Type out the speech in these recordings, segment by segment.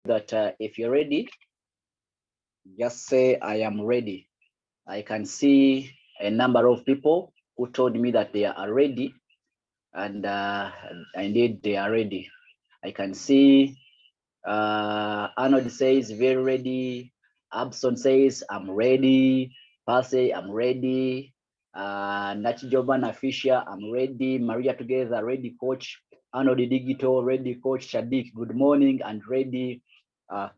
that if you're ready, just say, I am ready. I can see a number of people who told me that they are ready, and indeed they are ready. I can see Arnold says, very ready. Abson says, I'm ready. Percy, I'm ready. Nachi Giovanna Fisher, I'm ready. Maria Together, ready, coach. Arnold Digital, ready, coach. Shadik, good morning, and ready. Uh,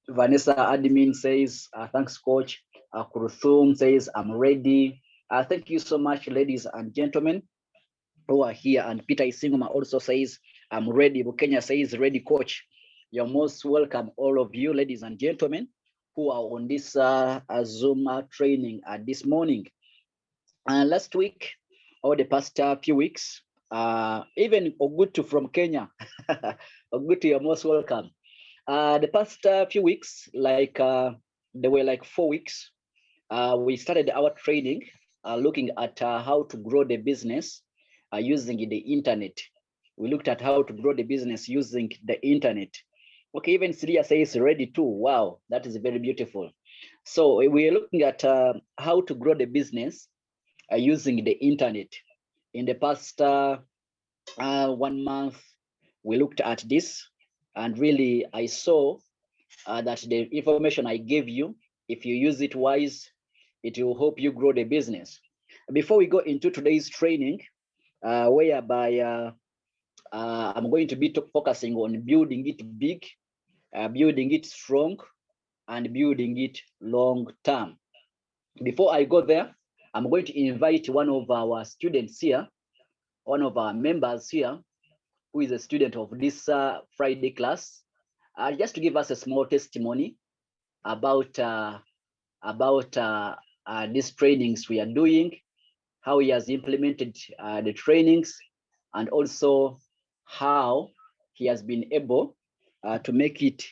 Vanessa Admin says, thanks, coach. Kuruthum says, I'm ready. Thank you so much, ladies and gentlemen who are here. And Peter Isingoma also says, I'm ready. Bukenya says, ready, coach. You're most welcome, all of you, ladies and gentlemen, who are on this Zoom training this morning. Last week, or the past few weeks, even Ogutu from Kenya, Ogutu, you're most welcome. The past few weeks, there were like 4 weeks, we started our training looking at how to grow the business using the internet. We looked at how to grow the business using the internet. Okay, even Syria says ready too. Wow, that is very beautiful. So we are looking at how to grow the business using the internet. In the past 1 month, we looked at this, and really I saw that the information I gave you, if you use it wise, it will help you grow the business. Before we go into today's training, whereby I'm going to be focusing on building it big, building it strong, and building it long term. Before I go there, I'm going to invite one of our students here, one of our members here, who is a student of this Friday class, just to give us a small testimony about these trainings we are doing, how he has implemented the trainings, and also how he has been able to make it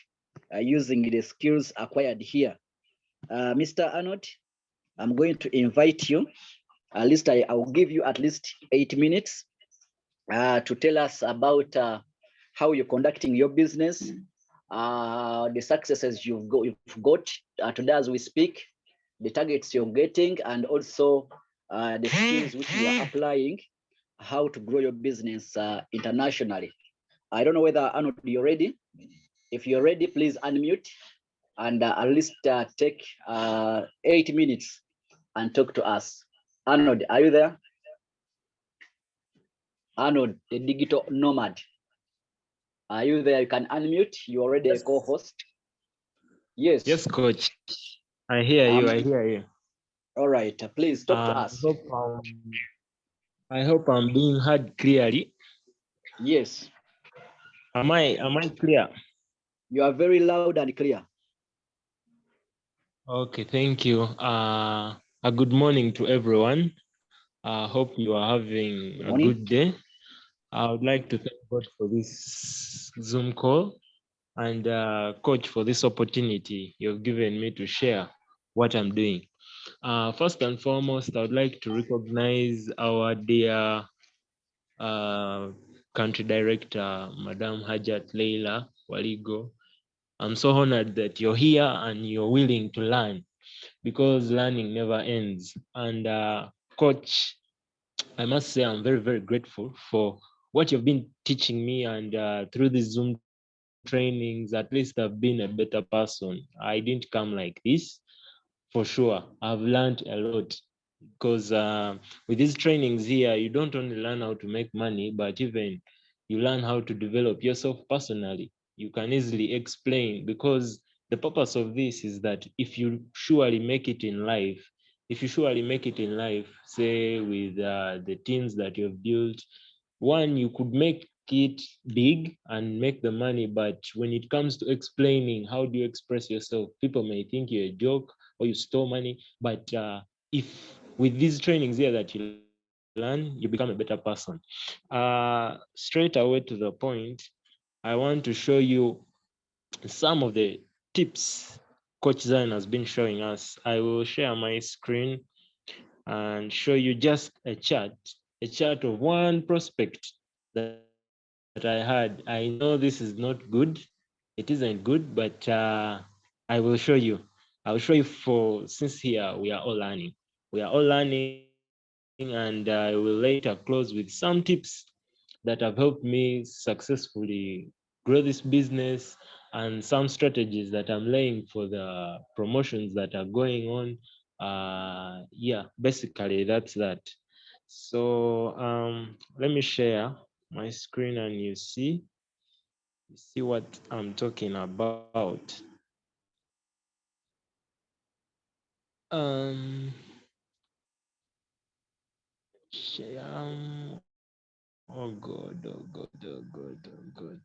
using the skills acquired here. Mr. Arnold, I'm going to invite you. At least I will give you at least 8 minutes to tell us about how you're conducting your business, the successes you've got today as we speak, the targets you're getting, and also the skills which you are applying, how to grow your business internationally. I don't know whether, Arnold, you're ready. If you're ready, please unmute and at least take 8 minutes and talk to us. Arnold, are you there? Arnold, the digital nomad. Are you there? You can unmute. You're already a co-host. Yes. Yes, coach. I hear you. I hear you. All right. Please talk to us. I hope I'm being heard clearly. Yes. Am I clear? You are very loud and clear. Okay, thank you. A good morning to everyone. I hope you are having a good day. I would like to thank God for this Zoom call and coach for this opportunity you've given me to share what I'm doing. First and foremost, I would like to recognize our dear country director, Madam Hajat Leila Waligo. I'm so honored that you're here and you're willing to learn, because learning never ends. And coach, I must say I'm very, very grateful for what you've been teaching me, and through these Zoom trainings, at least I've been a better person. I didn't come like this, for sure. I've learned a lot, because with these trainings here, you don't only learn how to make money, but even you learn how to develop yourself personally. You can easily explain, because the purpose of this is that if you surely make it in life, say with the teams that you've built, one, you could make it big and make the money, but when it comes to explaining how do you express yourself, people may think you're a joke or you stole money. But if with these trainings here that you learn, you become a better person. Straight away to the point, I want to show you some of the tips Coach Zion has been showing us. I will share my screen and show you just a chart of one prospect that I had. I know this is not good, It isn't good, but I will show you. I'll show you since here we are all learning. We are all learning, and I will later close with some tips that have helped me successfully grow this business and some strategies that I'm laying for the promotions that are going on. Yeah, basically that's that. So let me share my screen and you see what I'm talking about. Um, oh God, oh God, oh God, oh God.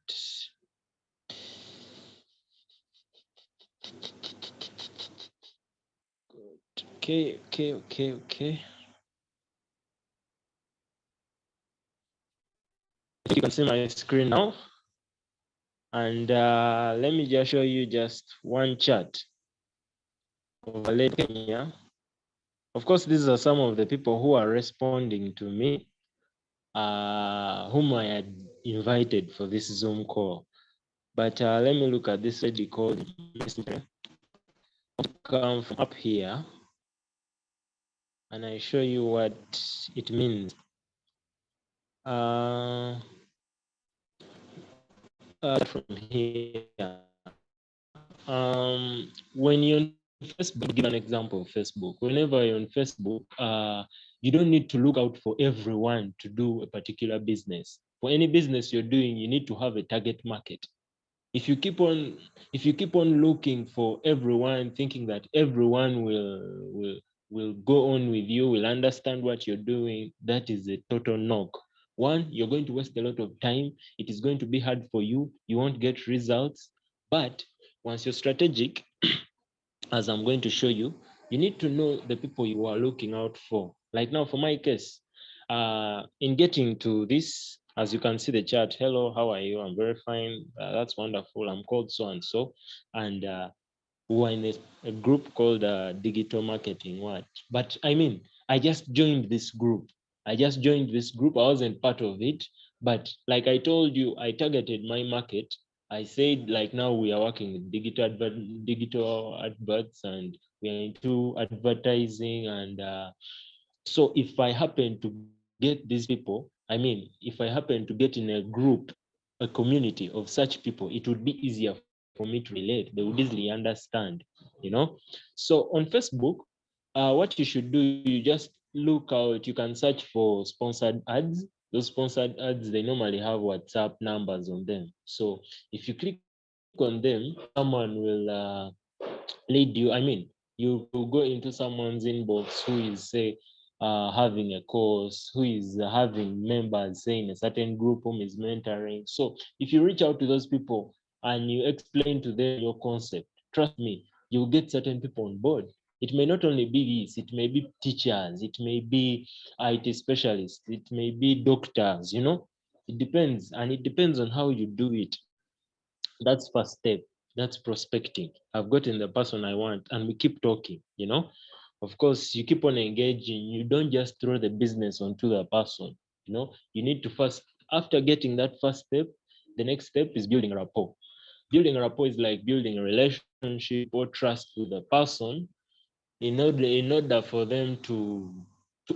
God. Okay, okay, okay, okay. You can see my screen now, and let me just show you just one chart of a lady Kenya. Of course, these are some of the people who are responding to me, whom I had invited for this Zoom call. But let me look at this lady called Miss Mary. Come from up here, and I show you what it means. From here, when you're on Facebook, give an example of Facebook. Whenever you're on Facebook, you don't need to look out for everyone to do a particular business. For any business you're doing, you need to have a target market. If you keep on looking for everyone, thinking that everyone will go on with you, will understand what you're doing, that is a total knock. One, you're going to waste a lot of time. It is going to be hard for you. You won't get results. But once you're strategic, as I'm going to show you, you need to know the people you are looking out for. Like now, for my case, in getting to this, as you can see the chat, hello, how are you? I'm very fine. That's wonderful. I'm called so and so. And we're in a group called Digital Marketing. What? But I mean, I just joined this group. I wasn't part of it. But like I told you, I targeted my market. I said, like now we are working with digital adverts, and we are into advertising. And so if I happen to get these people, I mean, if I happen to get in a group, a community of such people, it would be easier for me to relate. They would easily understand, you know. So on Facebook, what you should do, you just look out, you can search for sponsored ads. Those sponsored ads, they normally have WhatsApp numbers on them. So if you click on them, someone will lead you. I mean, you will go into someone's inbox who is, say, having a course, who is having members, say, in a certain group whom is mentoring. So if you reach out to those people and you explain to them your concept, trust me, you'll get certain people on board. It may not only be this, it may be teachers, it may be IT specialists, it may be doctors, you know. It depends, and it depends on how you do it. That's first step. That's prospecting. I've gotten the person I want, and we keep talking, you know. Of course, you keep on engaging. You don't just throw the business onto the person, you know. You need to first, after getting that first step, the next step is building rapport. Building a rapport is like building a relationship or trust with the person, in order for them to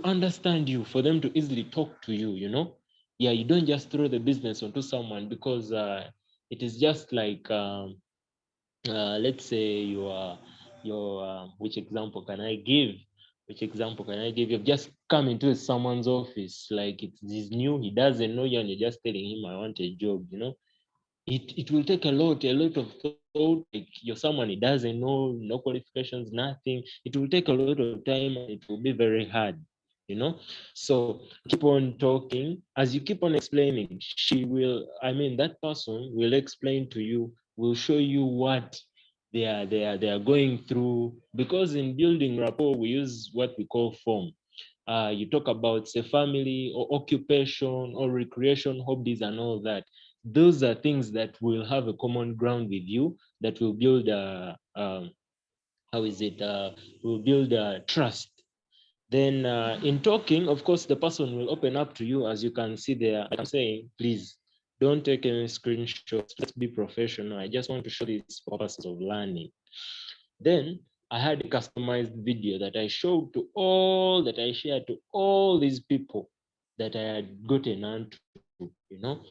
understand you, for them to easily talk to you, you know. Yeah, you don't just throw the business onto someone, because it is just like, let's say which example can I give? You've just come into someone's office, like he's new, he doesn't know you, and you're just telling him, I want a job, you know. It will take a lot of thought. Like, you're someone he doesn't know, no qualifications, nothing. It will take a lot of time, and it will be very hard, you know. So keep on talking. As you keep on explaining, that person will explain to you, will show you what they are going through. Because in building rapport, we use what we call form. You talk about, say, family or occupation or recreation, hobbies, and all that. Those are things that will have a common ground with you, that will build how is it will build trust. Then in talking, of course, the person will open up to you. As you can see there, I'm saying, please don't take any screenshots. Let's be professional. I just want to show these purposes of learning. Then I had a customized video that I showed to all, that I shared to all these people that I had gotten onto,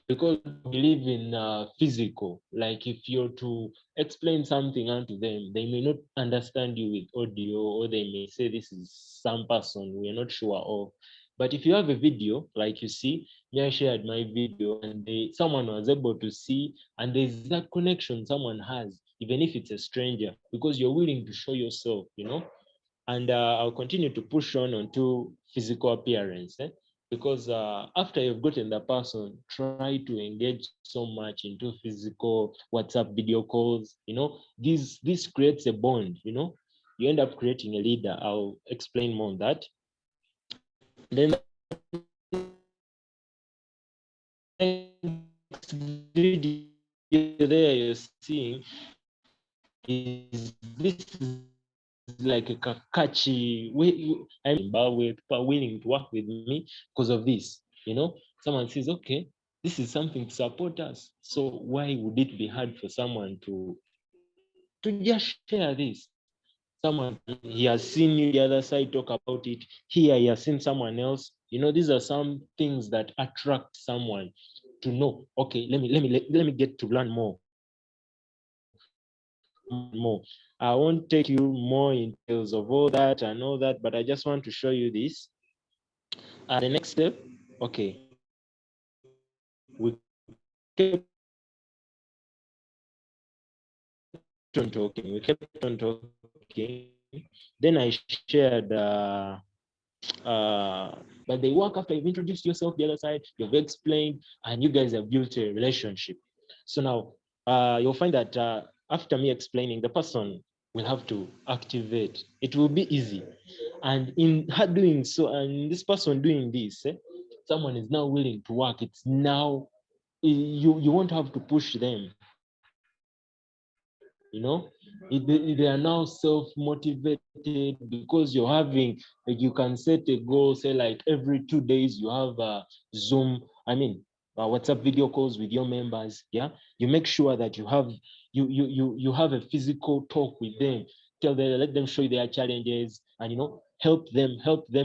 because I believe in physical. Like if you're to explain something onto them, they may not understand you with audio, or they may say this is some person we're not sure of. But if you have a video, like you see, me, I shared my video, and someone was able to see, and there's that connection someone has, even if it's a stranger, because you're willing to show yourself, And I'll continue to push on onto physical appearance, because after you've gotten the person, try to engage so much into physical WhatsApp video calls. This creates a bond. You end up creating a leader. I'll explain more on that. Then next video there you're seeing is, this is like a catchy way. I'm in Zimbabwe, people are willing to work with me because of this. Someone says, okay, this is something to support us. So why would it be hard for someone to just share this? Someone, he has seen you the other side talk about it. Here he has seen someone else. These are some things that attract someone to know, okay, let me get to learn more. I won't take you more in details of all that and all that, but I just want to show you this. The next step, okay, we kept on talking. Then I shared, but they work after you've introduced yourself the other side, you've explained, and you guys have built a relationship. So now you'll find that after me explaining, the person will have to activate. It will be easy. And in her doing so, and this person doing this, someone is now willing to work. It's now, you won't have to push them. They are now self-motivated, because you're having, like, you can set a goal, say like every 2 days you have a Zoom, WhatsApp video calls with your members. Yeah, you make sure that you have a physical talk with them. Tell them, let them show you their challenges, and help them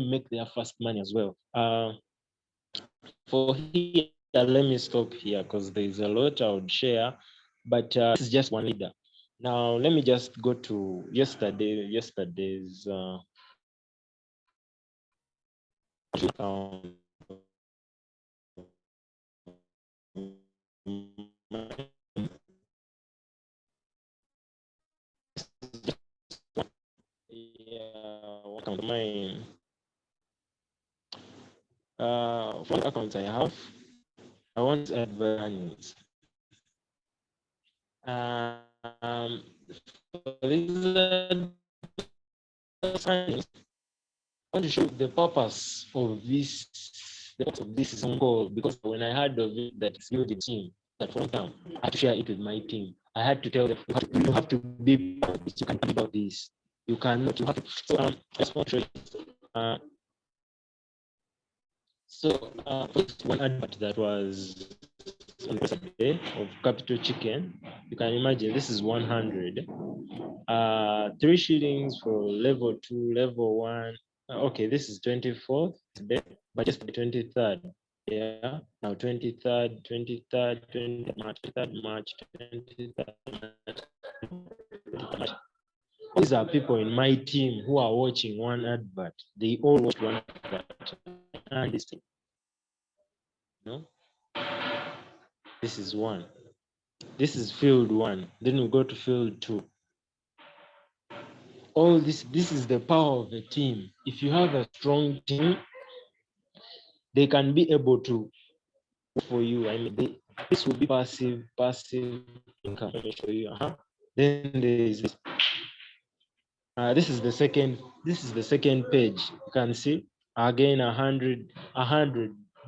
make their first money as well. For here, let me stop here because there's a lot I would share, but this is just one leader. Now let me just go to yesterday's my for accounts I have. I want adverts. For this, I want to show the purpose of this Zoom call, because when I heard of it that it's building team, that for time I had to share it with my team. I had to tell them, you have to be about this. You can't be about this. You cannot. You have to. So I just want to show you. First one advert that was on the day of Capital Chicken. You can imagine this is 100. 3 shillings for level 2, level 1. Okay, this is 24th today, but just for the 23rd. Yeah, now 23rd, 23rd, 20th March, 23rd March, 23rd March. These are people in my team who are watching one advert. They all watch one advert. And this thing, this is one. This is field 1. Then we go to field 2. All this is the power of a team. If you have a strong team, they can be able to work for you. This will be passive income. Let me show you. Then there is this. This is the second page. You can see again 100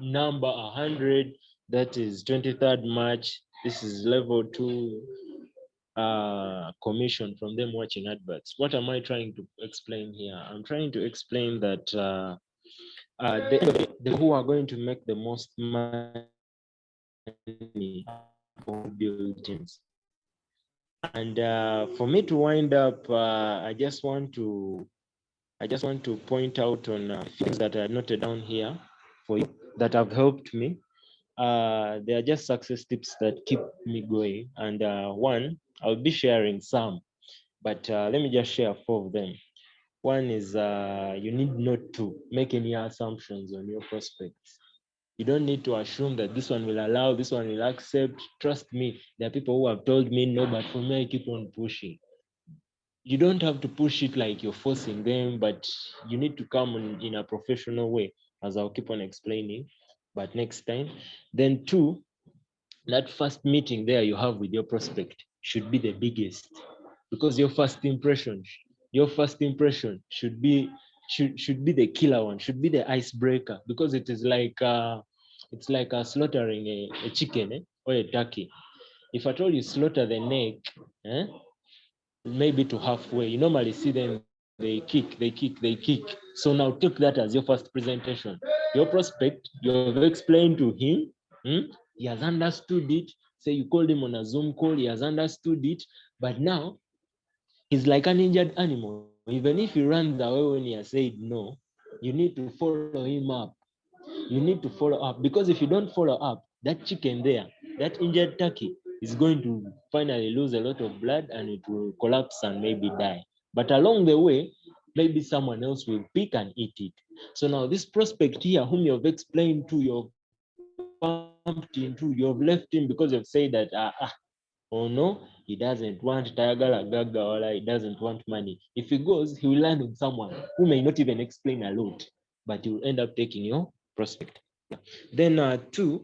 number 100. That is 23rd March. This is level 2 commission from them watching adverts. What am I trying to explain here? I'm trying to explain that the who are going to make the most money money for buildings. And for me to wind up, I just want to point out on things that I noted down here for you that have helped me. They are just success tips that keep me going. And one, I'll be sharing some, but let me just share 4 of them. One is you need not to make any assumptions on your prospects. You don't need to assume that this one will allow, this one will accept. Trust me, there are people who have told me no, but for me, I keep on pushing. You don't have to push it like you're forcing them, but you need to come in a professional way, as I'll keep on explaining, but next time. Then 2, that first meeting there you have with your prospect should be the biggest, because your first impression should be the killer one, should be the icebreaker, because it is like it's like slaughtering a chicken or a turkey. If at all you slaughter the neck, maybe to halfway, you normally see them, they kick. So now take that as your first presentation. Your prospect, you've explained to him, he has understood it. Say you called him on a Zoom call, he has understood it, but now he's like an injured animal. Even if he runs away when he has said no, you need to follow him up. You need to follow up, because if you don't follow up, that chicken there, that injured turkey, is going to finally lose a lot of blood and it will collapse and maybe die. But along the way, maybe someone else will pick and eat it. So now this prospect here, whom you've explained to, you've pumped into, you've left him because you've said that, oh no, he doesn't want Tagala Gaga, or he doesn't want money. If he goes, he will land on someone who may not even explain a lot, but he will end up taking your prospect. Then 3,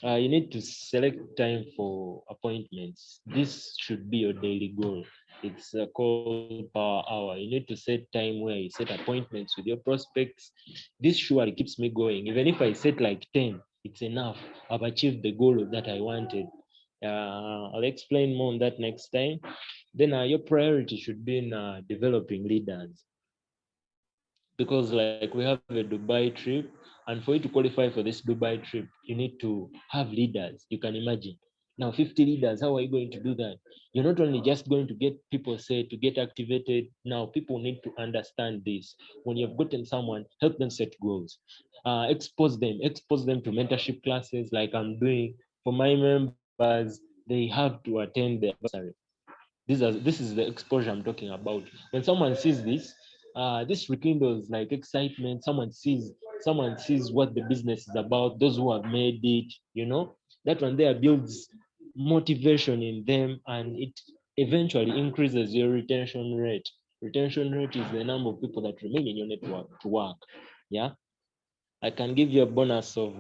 you need to select time for appointments. This should be your daily goal. It's called power hour. You need to set time where you set appointments with your prospects. This surely keeps me going. Even if I set like 10, it's enough. I've achieved the goal that I wanted. I'll explain more on that next time. Then your priority should be in developing leaders, because like we have a Dubai trip, and for you to qualify for this Dubai trip, you need to have leaders. You can imagine now 50 leaders. How are you going to do that? You're not only just going to get people say to get activated. Now people need to understand this. When you've gotten someone, help them set goals, expose them to mentorship classes like I'm doing for my members. They have to attend the adversary. This is the exposure I'm talking about. When someone sees this rekindles like excitement. Someone sees what the business is about. Those who have made it, that one there builds motivation in them, and it eventually increases your retention rate. Retention rate is the number of people that remain in your network to work. Yeah, I can give you a bonus of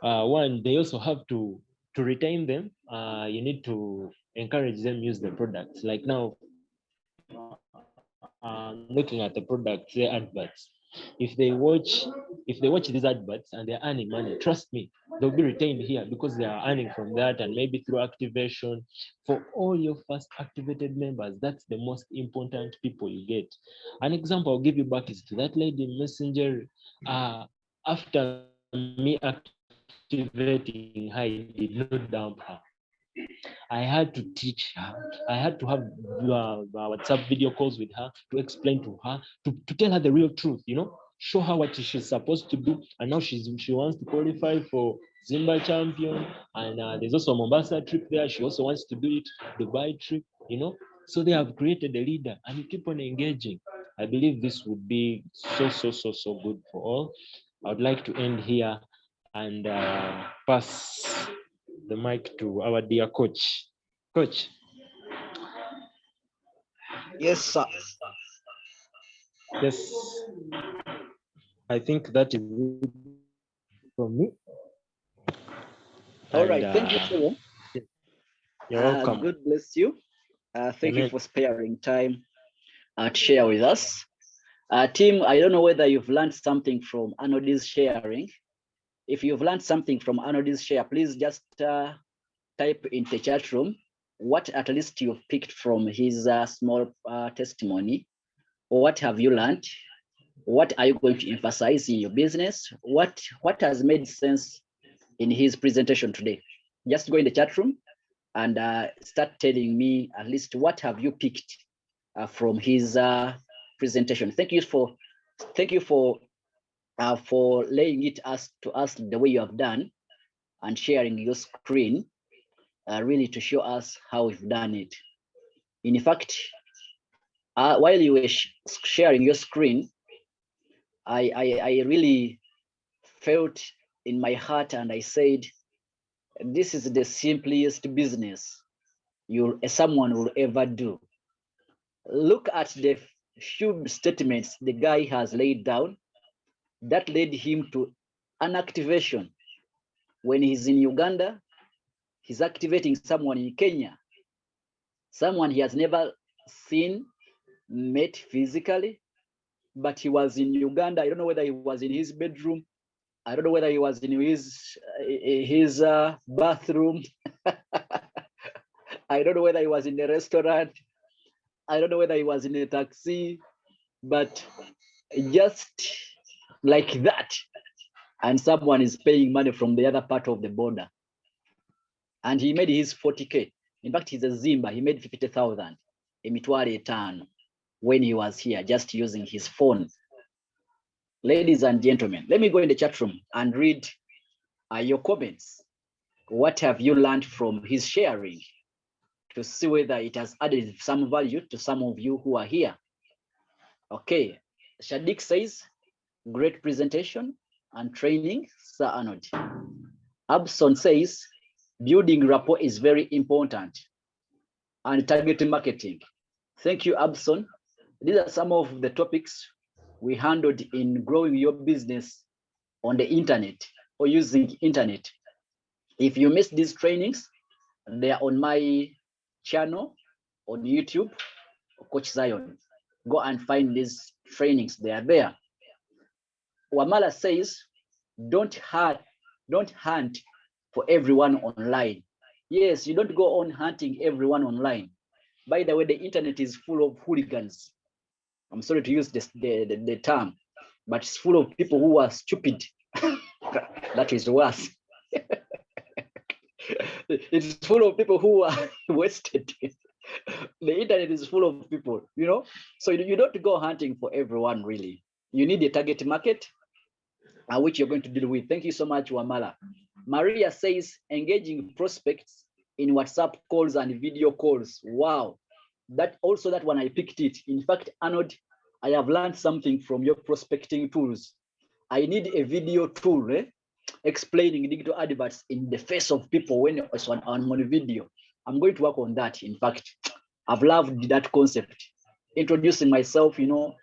one. They also have to retain them. You need to encourage them use the products. Like now, looking at the products, their adverts. If they watch these adverts and they're earning money, trust me, they'll be retained here because they are earning from that, and maybe through activation. For all your first activated members, that's the most important people you get. An example I'll give you back is to that lady in Messenger. After me activating her, I did not dump her. I had to teach her. I had to have WhatsApp video calls with her to explain to her, to tell her the real truth, show her what she's supposed to do. And now she wants to qualify for Zimba champion. And there's also a Mombasa trip there. She also wants to do it, Dubai trip. So they have created a leader, and you keep on engaging. I believe this would be so good for all. I would like to end here and pass the mic to our dear coach. Coach. Yes, sir. Yes, I think that is it from me. All And right. Thank you, Kevin. you're welcome. God bless you. Thank you Amen. for sparing time to share with us. Team, I don't know whether you've learned something from Anodi's sharing. If you've learned something from Anodi's share, please just type in the chat room what at least you've picked from his small testimony. What have you learned? What are you going to emphasize in your business? What has made sense in his presentation today. Just go in the chat room and start telling me at least what have you picked from his presentation. Thank you for laying it to us the way you have done and sharing your screen, really to show us how you've done it. In fact, while you were sharing your screen, I really felt in my heart and I said, this is the simplest business someone will ever do. Look at the few statements the guy has laid down that led him to an activation. When he's in Uganda, he's activating someone in Kenya, someone he has never seen, met physically, but he was in Uganda. I don't know whether he was in his bedroom. I don't know whether he was in his bathroom. I don't know whether he was in a restaurant. I don't know whether he was in a taxi, but just like that, and someone is paying money from the other part of the border. And he made his 40K. In fact, he's a Zimba. He made 50,000 when he was here, just using his phone. Ladies and gentlemen, let me go in the chat room and read your comments. What have you learned from his sharing, to see whether it has added some value to some of you who are here? Okay, Shadik says, great presentation and training, Sir Arnold. Abson says, building rapport is very important, and targeted marketing. Thank you, Abson. These are some of the topics we handled in growing your business on the internet or using internet. If you missed these trainings, they are on my channel on YouTube, Coach Zion. Go and find these trainings. They are there. Wamala says, don't hunt for everyone online. Yes, you don't go on hunting everyone online. By the way, the internet is full of hooligans. I'm sorry to use the term, but it's full of people who are stupid. That is worse. It's full of people who are wasted. The internet is full of people, you know? So you don't go hunting for everyone, really. You need a target market, which you're going to deal with. Thank you so much, Wamala. Maria says, engaging prospects in WhatsApp calls and video calls. Wow. That one, I picked it. In fact, Arnold, I have learned something from your prospecting tools. I need a video tool, explaining digital adverts in the face of people when it's on video. I'm going to work on that. In fact, I've loved that concept. Introducing myself, you know,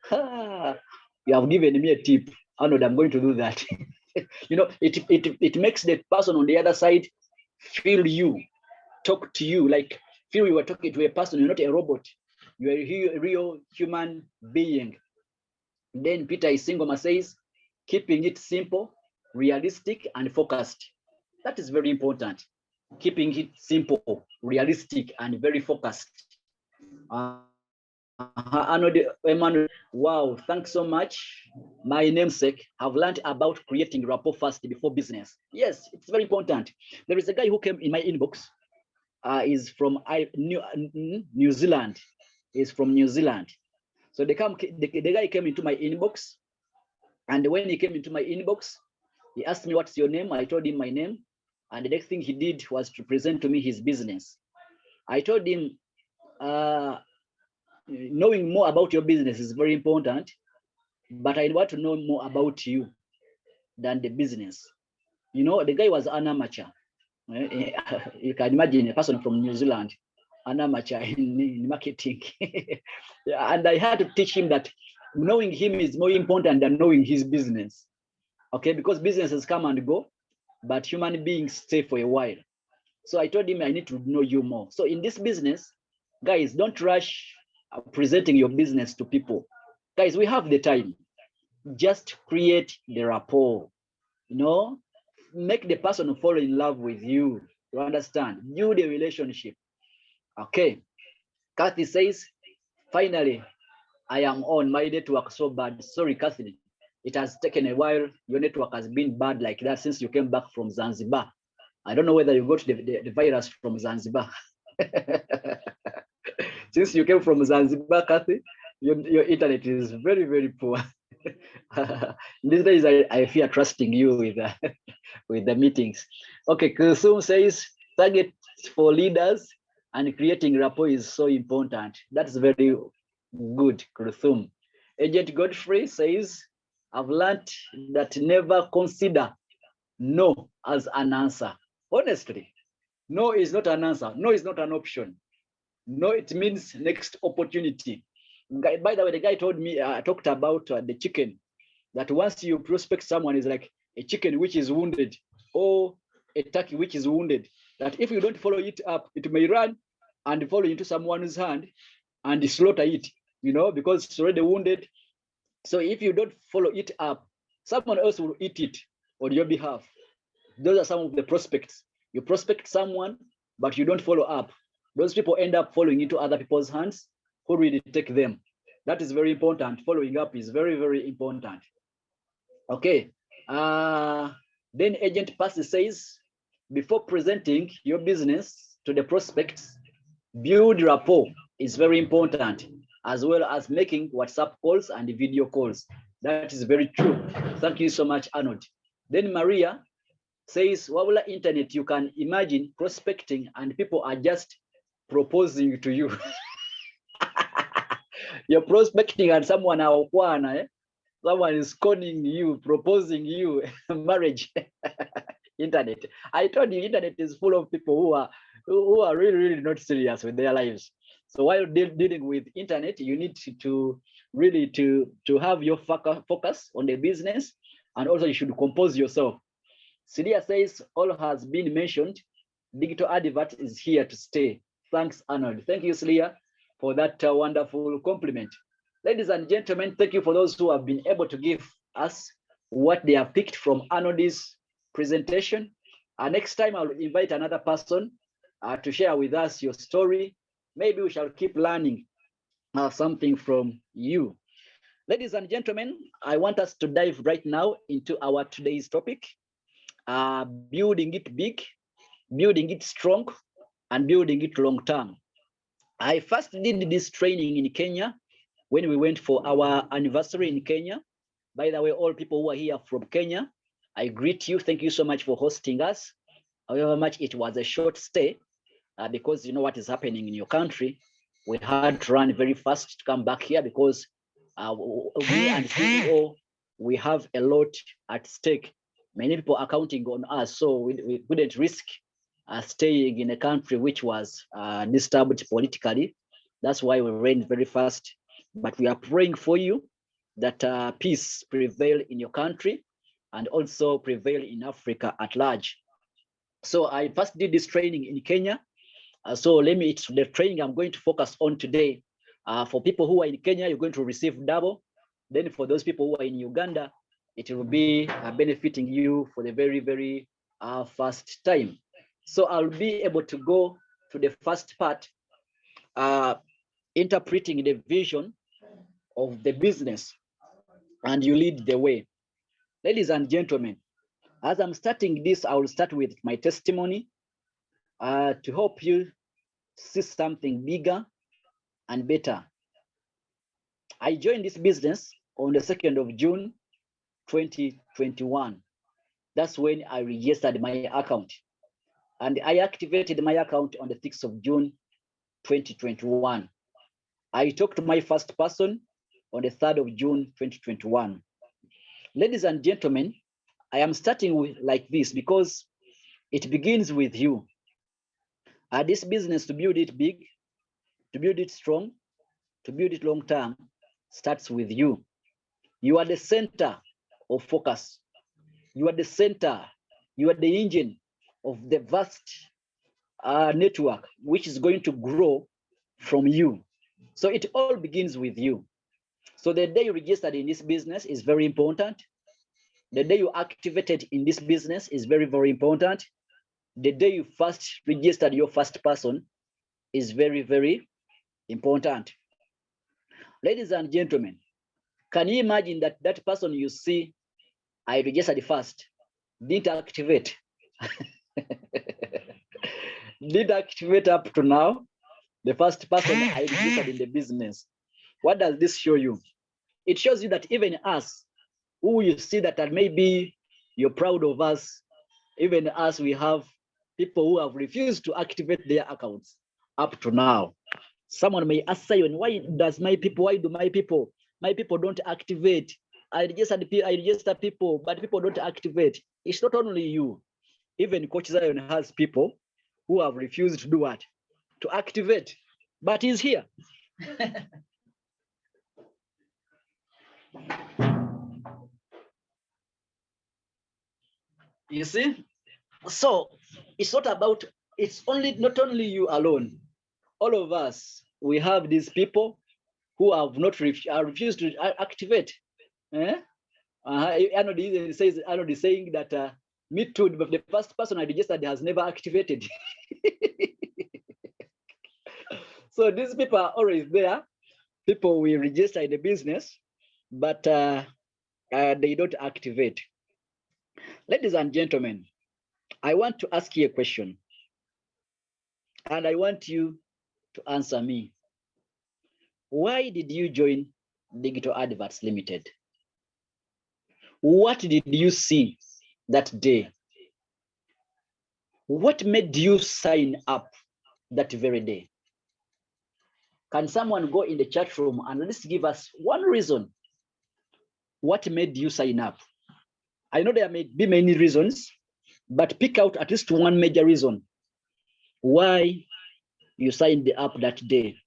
you have given me a tip. Arnold, I'm going to do that. You know, it makes the person on the other side feel you, talk to you, like feel you are talking to a person. You're not a robot. You're a real human being. Then Peter Isingoma says, keeping it simple, realistic, and focused. That is very important. Keeping it simple, realistic, and very focused. Emmanuel, wow, thanks so much. My namesake, I've learned about creating rapport first before business. Yes, it's very important. There is a guy who came in my inbox. Is from New Zealand. He's from New Zealand. So the guy came into my inbox, and when he came into my inbox, he asked me, what's your name? I told him my name, and the next thing he did was to present to me his business. I told him, knowing more about your business is very important, but I want to know more about you than the business. You know, the guy was an amateur. You can imagine a person from New Zealand, an amateur in marketing. And I had to teach him that knowing him is more important than knowing his business. Okay, because businesses come and go, but human beings stay for a while. So I told him I need to know you more. So in this business, guys, don't rush presenting your business to people. Guys, we have the time. Just create the rapport, you know, make the person fall in love with you. You understand? Build a relationship. Okay. Kathy says, finally, I am on. My network so bad. Sorry, Kathy. it has taken a while. Your network has been bad like that since you came back from Zanzibar. I don't know whether you got the virus from Zanzibar. Since you came from Zanzibar, Kathy, your internet is very, very poor. These days, I fear trusting you with with the meetings. Okay, Kusum says target for leaders and creating rapport is so important. That's very good, Kusum. Agent Godfrey says, I've learned that never consider no as an answer. Honestly, no is not an answer. No is not an option. No, it means next opportunity. By the way, the guy told me, talked about the chicken, that once you prospect someone is like a chicken which is wounded or a turkey which is wounded, that if you don't follow it up, it may run and fall into someone's hand and slaughter it, you know, because it's already wounded. So if you don't follow it up, someone else will eat it on your behalf. Those are some of the prospects. You prospect someone, but you don't follow up. Those people end up falling into other people's hands who really take them. That is very important. Following up is very, very important. Okay. Then Agent Passy says, before presenting your business to the prospects, build rapport is very important, as well as making WhatsApp calls and video calls. That is very true. Thank you so much, Arnold. Then Maria says, Wawula internet, you can imagine prospecting and people are just proposing to you. You're prospecting and someone someone is calling you, proposing you marriage. Internet. I told you, internet is full of people who are really, really not serious with their lives. So while dealing with internet, you need to really to have your focus on the business, and also you should compose yourself. Celia says, all has been mentioned. Digital advert is here to stay. Thanks, Arnold. Thank you, Celia, for that wonderful compliment. Ladies and gentlemen, thank you for those who have been able to give us what they have picked from Arnold's presentation. Next time, I'll invite another person to share with us your story. Maybe we shall keep learning something from you. Ladies and gentlemen, I want us to dive right now into our today's topic, building it big, building it strong, and building it long term. I first did this training in Kenya when we went for our anniversary in Kenya. By the way, all people who are here from Kenya, I greet you. Thank you so much for hosting us. However much it was a short stay, because you know what is happening in your country. We had to run very fast to come back here because we and CEO, we have a lot at stake. Many people are counting on us, so we couldn't risk staying in a country which was disturbed politically. That's why we ran very fast. But we are praying for you that peace prevail in your country and also prevail in Africa at large. So I first did this training in Kenya. So it's the training I'm going to focus on today. For people who are in Kenya, you're going to receive double. Then for those people who are in Uganda, it will be benefiting you for the very, very first time. So I'll be able to go to the first part, interpreting the vision of the business, and you lead the way. Ladies and gentlemen, as I'm starting this, I will start with my testimony to help you see something bigger and better. I joined this business on the 2nd of June, 2021. That's when I registered my account. And I activated my account on the 6th of June, 2021. I talked to my first person on the 3rd of June, 2021. Ladies and gentlemen, I am starting with like this because it begins with you. This business, to build it big, to build it strong, to build it long term, starts with you. You are the center of focus. You are the center, you are the engine of the vast network, which is going to grow from you. So it all begins with you. So the day you registered in this business is very important. The day you activated in this business is very, very important. The day you first registered your first person is very, very important. Ladies and gentlemen, Can you imagine that that person you see, I registered first, didn't activate? Did activate up to now, the first person I registered in the business. What does this show you? It shows you that even us, who you see that maybe you're proud of us, even us, we have people who have refused to activate their accounts up to now. Someone may ask Zion, why do my people don't activate? I register people, but people don't activate. It's not only you. Even Coach Zion has people who have refused to do what? To activate, but he's here. You see? So it's not about, it's not only you alone. All of us, we have these people who have not refused to activate. Eh? Arnold says, Arnold is saying that me too, but the first person I registered has never activated. So these people are always there. People will register in the business, but they don't activate. Ladies and gentlemen, I want to ask you a question, and I want you to answer me. Why did you join Digital Adverts Limited? What did you see that day? What made you sign up that very day? Can someone go in the chat room and let's give us one reason? What made you sign up? I know there may be many reasons, but pick out at least one major reason why you signed up that day.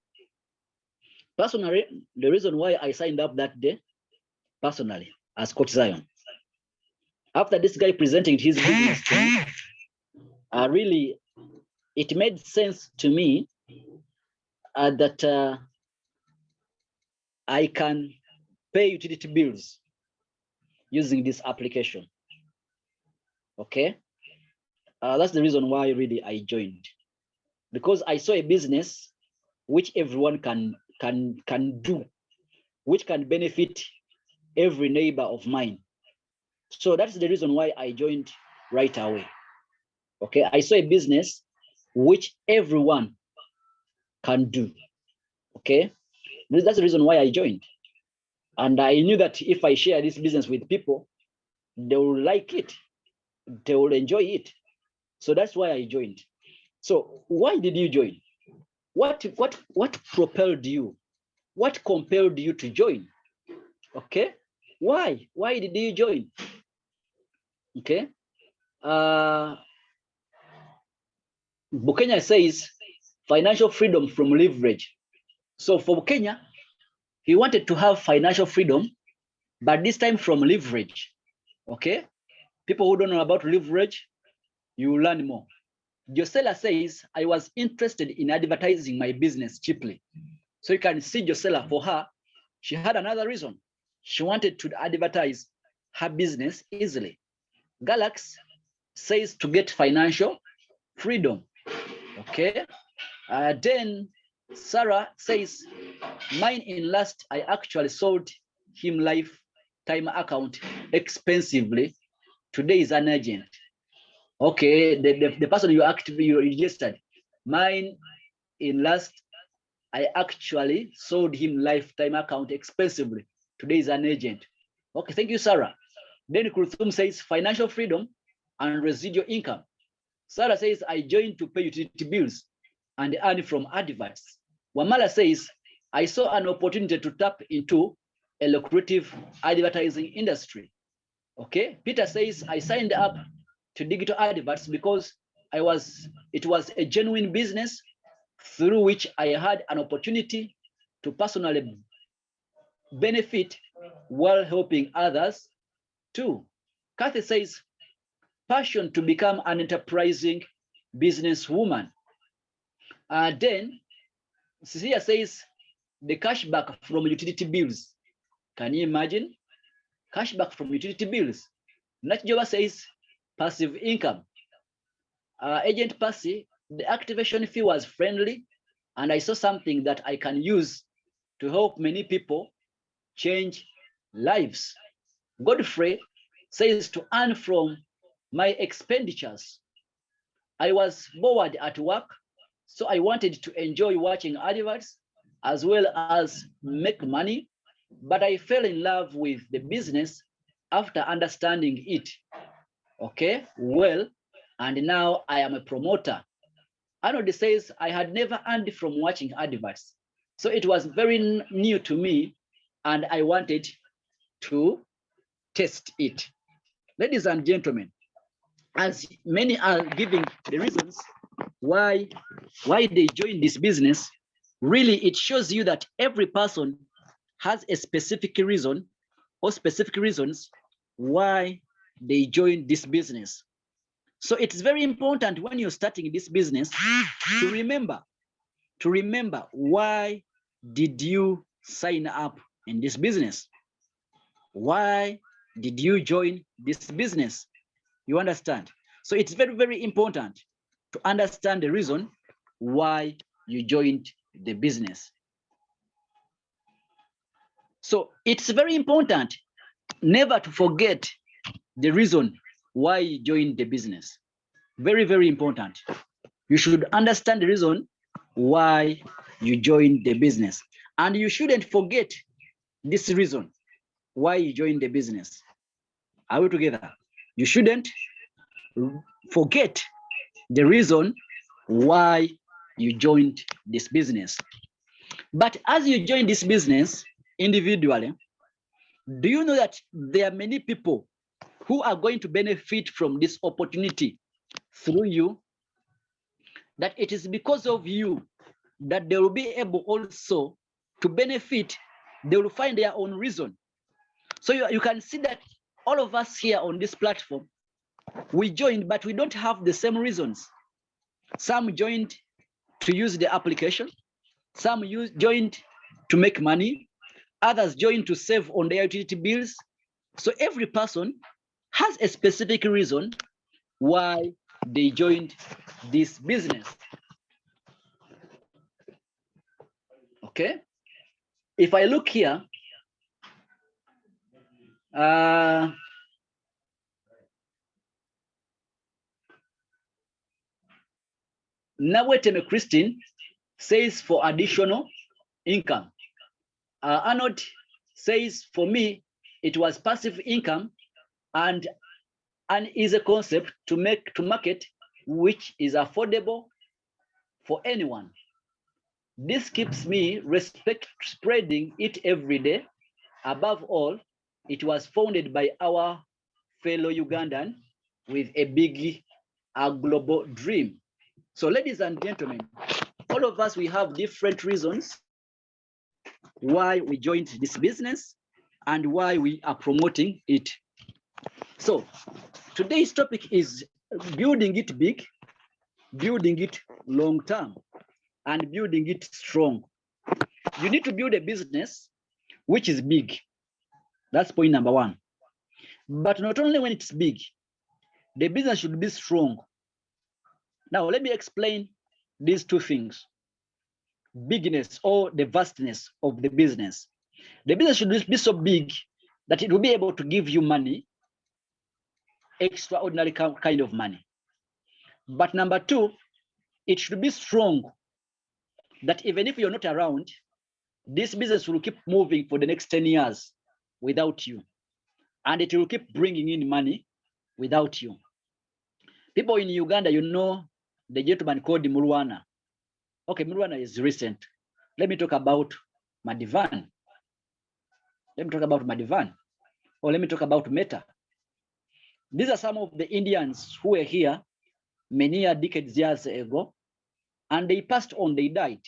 Personally, the reason why I signed up that day, personally, as Coach Zion, after this guy presenting his business to me, really, it made sense to me that I can pay utility bills using this application. Okay, that's the reason why really I joined, because I saw a business which everyone can do, which can benefit every neighbor of mine. So that's the reason why I joined right away. Okay, I saw a business which everyone can do. Okay, that's the reason why I joined. And I knew that if I share this business with people, they will like it, they will enjoy it. So that's why I joined. So why did you join? What propelled you? What compelled you to join? Okay, why did you join? Okay, Bukenya says financial freedom from leverage. So for Bukenya, he wanted to have financial freedom, but this time from leverage. Okay, people who don't know about leverage, you learn more. Josela says, I was interested in advertising my business cheaply. So you can see Josela, for her, she had another reason. She wanted to advertise her business easily. Galax says to get financial freedom. Okay. Then Sarah says, mine in last, I actually sold him lifetime account expensively. Today is an agent. Okay, the person you registered, mine in last, I actually sold him lifetime account expensively. Today is an agent. Okay, thank you, Sarah. Then Kurthum says financial freedom and residual income. Sarah says, I joined to pay utility bills and earn from adverts. Wamala says, I saw an opportunity to tap into a lucrative advertising industry. Okay, Peter says, I signed up to digital adverts because it was a genuine business through which I had an opportunity to personally benefit while helping others too. Kathy says, passion to become an enterprising businesswoman. Then Cecilia says, the cashback from utility bills. Can you imagine? Cashback from utility bills. Natjoba says, passive income. Agent Percy, the activation fee was friendly, and I saw something that I can use to help many people change lives. Godfrey says to earn from my expenditures. I was bored at work, so I wanted to enjoy watching adverts as well as make money, but I fell in love with the business after understanding it. Okay, well, and now I am a promoter. Arnold says I had never earned from watching adverts, so it was very new to me, and I wanted to test it. Ladies and gentlemen, as many are giving the reasons why they join this business, really it shows you that every person has a specific reason or specific reasons why they join this business. So it's very important when you're starting this business to remember why did you sign up in this business? Why did you join this business? You understand? So it's very, very important to understand the reason why you joined the business. So it's very important never to forget the reason why you joined the business. Very, very important. You should understand the reason why you joined the business. And you shouldn't forget this reason why you joined the business. Are we together? You shouldn't forget the reason why you joined this business. But as you join this business individually, do you know that there are many people who are going to benefit from this opportunity through you? That it is because of you that they will be able also to benefit. They will find their own reason. So you can see that all of us here on this platform, we joined, but we don't have the same reasons. Some joined to use the application, some joined to make money, others joined to save on their utility bills. So every person has a specific reason why they joined this business. Okay, if I look here, Naweteme Christine says for additional income. Arnold says for me, it was passive income and is a concept to market which is affordable for anyone. This keeps me spreading it every day. Above all, it was founded by our fellow Ugandan with a big global dream. So ladies and gentlemen, all of us, we have different reasons why we joined this business and why we are promoting it. So today's topic is building it big, building it long term, and building it strong. You need to build a business which is big. That's point number one. But not only when it's big, the business should be strong. Now, let me explain these two things: bigness or the vastness of the business. The business should be so big that it will be able to give you money, extraordinary kind of money. But number two, it should be strong that even if you're not around, this business will keep moving for the next 10 years without you. And it will keep bringing in money without you. People in Uganda, you know, the gentleman called Mulwana. Okay, Mulwana is recent. Let me talk about Madivan. Let me talk about Madivan. Or let me talk about Meta. These are some of the Indians who were here many decades years ago, and they passed on, they died.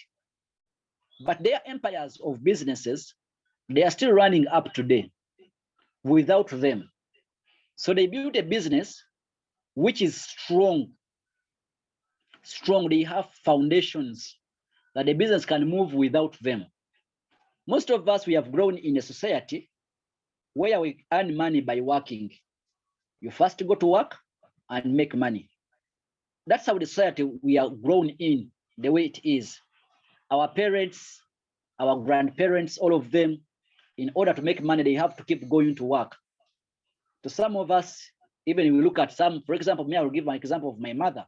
But their empires of businesses, they are still running up today without them. So they built a business which is strong. Strong, they have foundations that the business can move without them. Most of us, we have grown in a society where we earn money by working. You first go to work and make money. That's how the society we are grown in, the way it is. Our parents, our grandparents, all of them, in order to make money, they have to keep going to work. To some of us, even if we look at some, for example, me, I will give my example of my mother.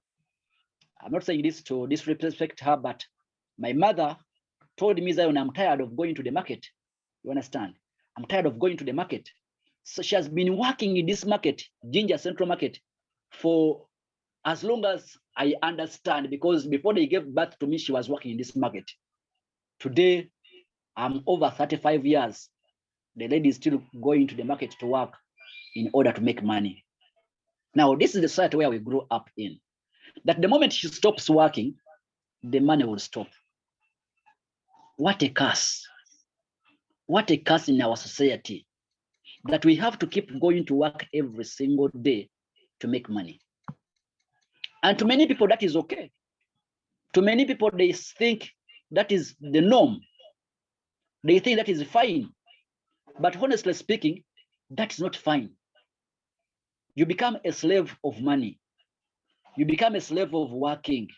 I'm not saying this to disrespect her, but my mother told me, Zion, I'm tired of going to the market. You understand? I'm tired of going to the market. So she has been working in this market, Ginger Central Market, for as long as I understand, because before they gave birth to me, she was working in this market. Today, I'm over 35 years. The lady is still going to the market to work in order to make money. Now, this is the society where we grew up in. That the moment she stops working, the money will stop. What a curse. What a curse in our society, that we have to keep going to work every single day to make money. And to many people, that is okay. To many people, they think that is the norm. They think that is fine. But honestly speaking, that's not fine. You become a slave of money. You become a slave of working.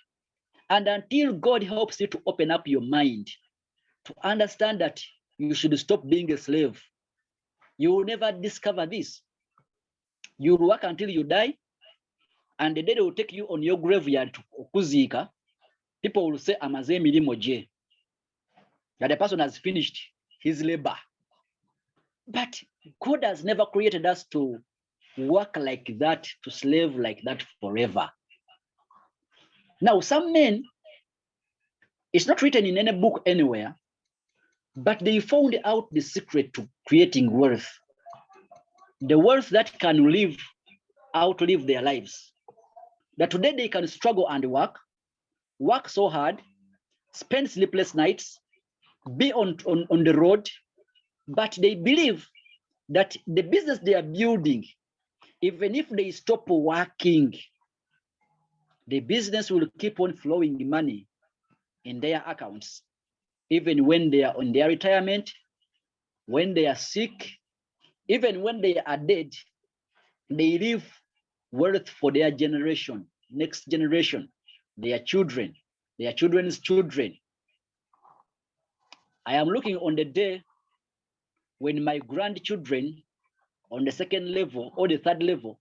And until God helps you to open up your mind to understand that you should stop being a slave, you will never discover this. You will work until you die, and the day they will take you on your graveyard to kuzika, people will say, Amaze milimo je, that the person has finished his labor. But God has never created us to work like that, to slave like that forever. Now, some men, it's not written in any book anywhere, but they found out the secret to creating wealth. The wealth that can outlive their lives. That today they can struggle and work so hard, spend sleepless nights, be on the road, but they believe that the business they are building, even if they stop working, the business will keep on flowing money in their accounts, even when they are on their retirement, when they are sick, even when they are dead. They leave wealth for their generation, next generation, their children, their children's children. I am looking on the day when my grandchildren on the second level or the third level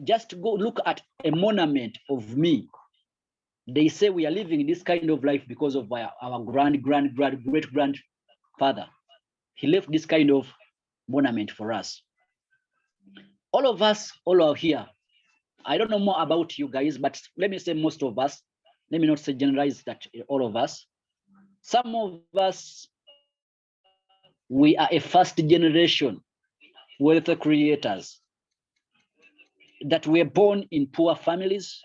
just go look at a monument of me. They say we are living this kind of life because of our great grandfather. He left this kind of monument for us. All of us, all are here. I don't know more about you guys, but let me say most of us. Let me not say generalize that all of us. Some of us, we are a first generation wealth creators, that were born in poor families,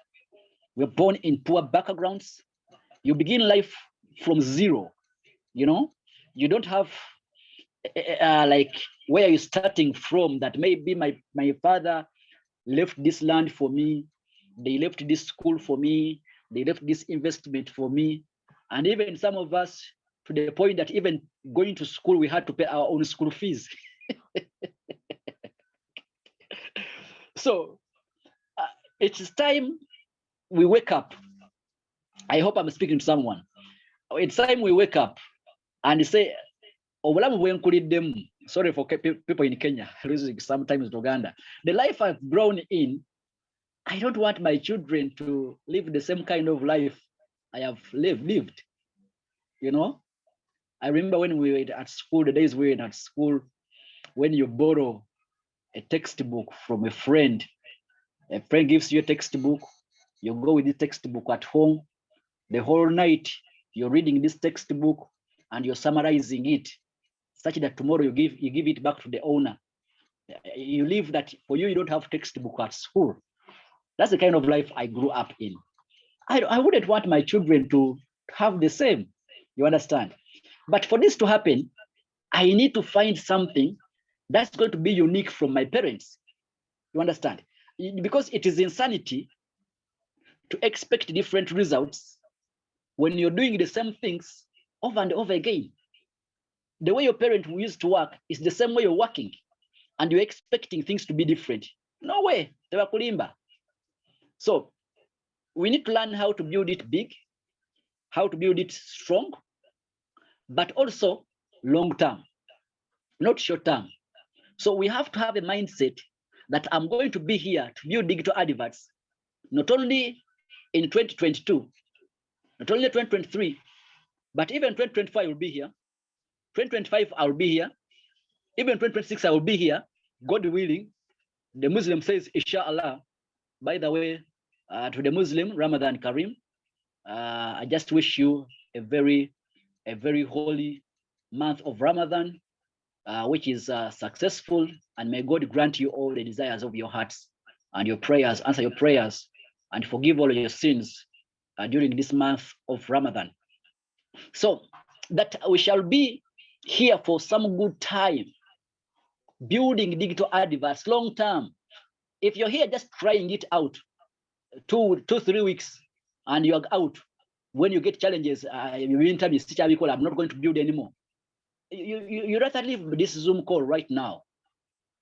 we're born in poor backgrounds. You begin life from zero, you know, you don't have like where you're starting from, that maybe my father left this land for me, they left this school for me, they left this investment for me. And even some of us, to the point that even going to school, we had to pay our own school fees. So it's time we wake up. I hope I'm speaking to someone. It's time we wake up and say, sorry for people in Kenya, sometimes in Uganda. The life I've grown in, I don't want my children to live the same kind of life I have lived. You know, I remember when we were at school, the days we were at school, when you borrow a textbook from a friend gives you a textbook, you go with the textbook at home, the whole night you're reading this textbook and you're summarizing it, such that tomorrow you give it back to the owner. You live that for you don't have textbook at school. That's the kind of life I grew up in. I wouldn't want my children to have the same, you understand? But for this to happen, I need to find something that's going to be unique from my parents, you understand? Because it is insanity to expect different results when you're doing the same things over and over again. The way your parent used to work is the same way you're working, and you're expecting things to be different. No way, they were kulimba. So we need to learn how to build it big, how to build it strong, but also long term, not short term. So we have to have a mindset that I'm going to be here to build digital adverts, not only in 2022, not only 2023, but even 2025 I will be here. 2025 I will be here. Even 2026 I will be here, God willing. The Muslim says, Inshallah. By the way, to the Muslim, Ramadan Kareem. I just wish you a very holy month of Ramadan, which is successful, and may God grant you all the desires of your hearts and your prayers, answer your prayers, and forgive all of your sins during this month of Ramadan. So that we shall be here for some good time, building digital adverts long term. If you're here just trying it out, 3 weeks, and you're out, when you get challenges, I'm not going to build anymore. You rather leave this Zoom call right now.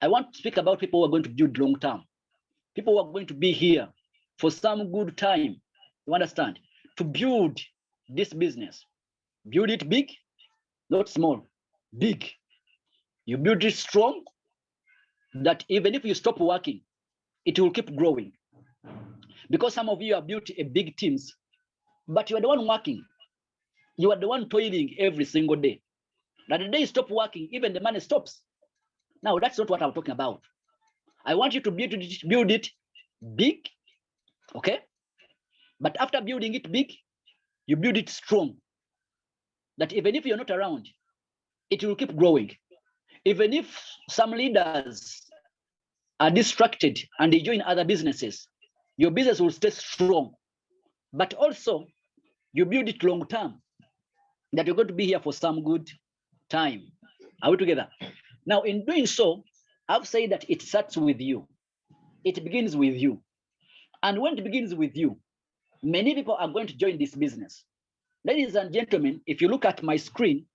I want to speak about people who are going to build long term, people who are going to be here for some good time. You understand? To build this business, build it big, not small, big. You build it strong, that even if you stop working, it will keep growing. Because some of you have built a big teams, but you are the one working. You are the one toiling every single day. Now the day you stop working, even the money stops. Now that's not what I'm talking about. I want you to build it big, okay? But after building it big, you build it strong. That even if you're not around, it will keep growing. Even if some leaders are distracted and they join other businesses, your business will stay strong. But also, you build it long term, that you're going to be here for some good time. Are we together? Now, in doing so, I've said that it starts with you. It begins with you. And when it begins with you, many people are going to join this business. Ladies and gentlemen, if you look at my screen,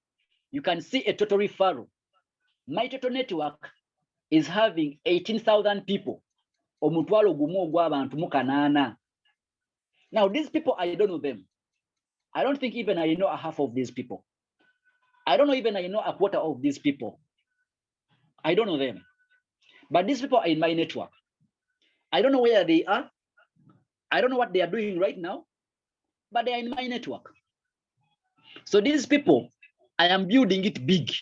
you can see a total referral. My total network is having 18,000 people. Now, these people, I don't know them. I don't think even I know a half of these people. I don't know even I know a quarter of these people. I don't know them. But these people are in my network. I don't know where they are. I don't know what they are doing right now, but they are in my network. So these people, I am building it big.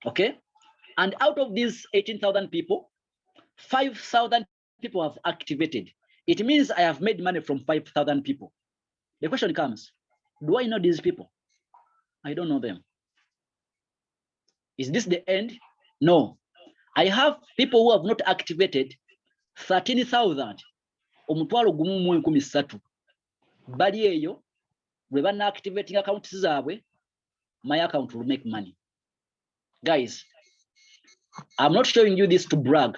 Okay? And out of these 18,000 people, 5,000 people have activated. It means I have made money from 5,000 people. The question comes, do I know these people? I don't know them. Is this the end? No. I have people who have not activated 13,000. Omutwalo gumu mu 13. Bali eyo, bwe bana activating accounts zaabwe, my account will make money. Guys, I'm not showing you this to brag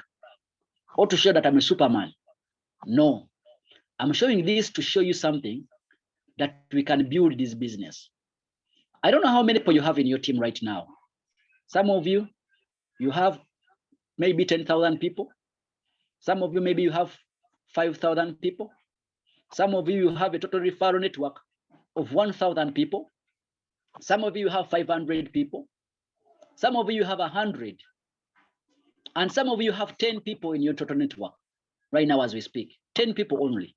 or to show that I'm a Superman. No, I'm showing this to show you something that we can build this business. I don't know how many people you have in your team right now. Some of you, you have maybe 10,000 people. Some of you, maybe you have 5,000 people. Some of you have a total referral network of 1,000 people. Some of you have 500 people. Some of you have 100. And some of you have 10 people in your total network right now as we speak. 10 people only.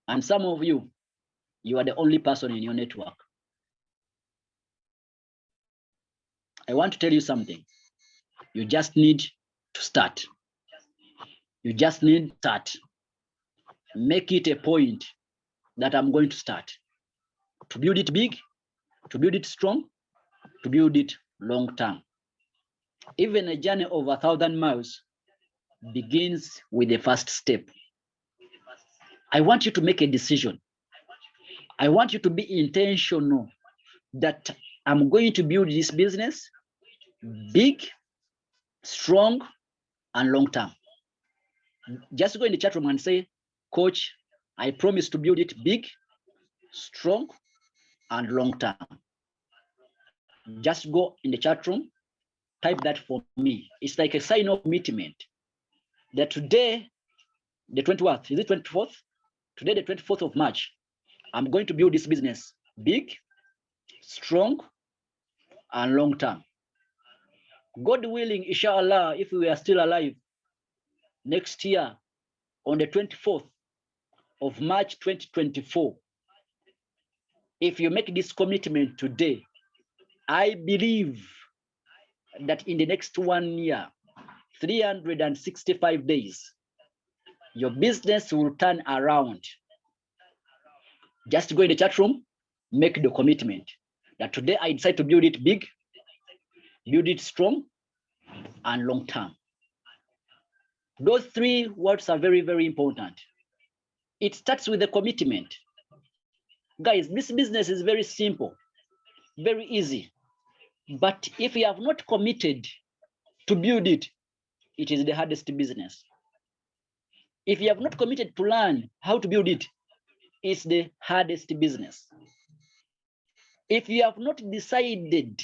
And some of you, you are the only person in your network. I want to tell you something. You just need to start. You just need to start. Make it a point that I'm going to start. To build it big, to build it strong, to build it long term. Even a journey of 1,000 miles begins with the first step. I want you to make a decision. I want you to be intentional that I'm going to build this business big, strong, and long term. Just go in the chat room and say, Coach, I promise to build it big, strong, and long term. Just go in the chat room, type that for me. It's like a sign of commitment that today, the 24th, is it 24th? Today, the 24th of March, I'm going to build this business big, strong, and long term. God willing, inshallah, if we are still alive next year on the 24th of March 2024, if you make this commitment today, I believe that in the next 1 year, 365 days, your business will turn around. Just go in the chat room, make the commitment that today I decide to build it big, build it strong, and long term. Those three words are very, very important. It starts with the commitment. Guys, this business is very simple, very easy. But if you have not committed to build it, it is the hardest business. If you have not committed to learn how to build it, it's the hardest business. If you have not decided,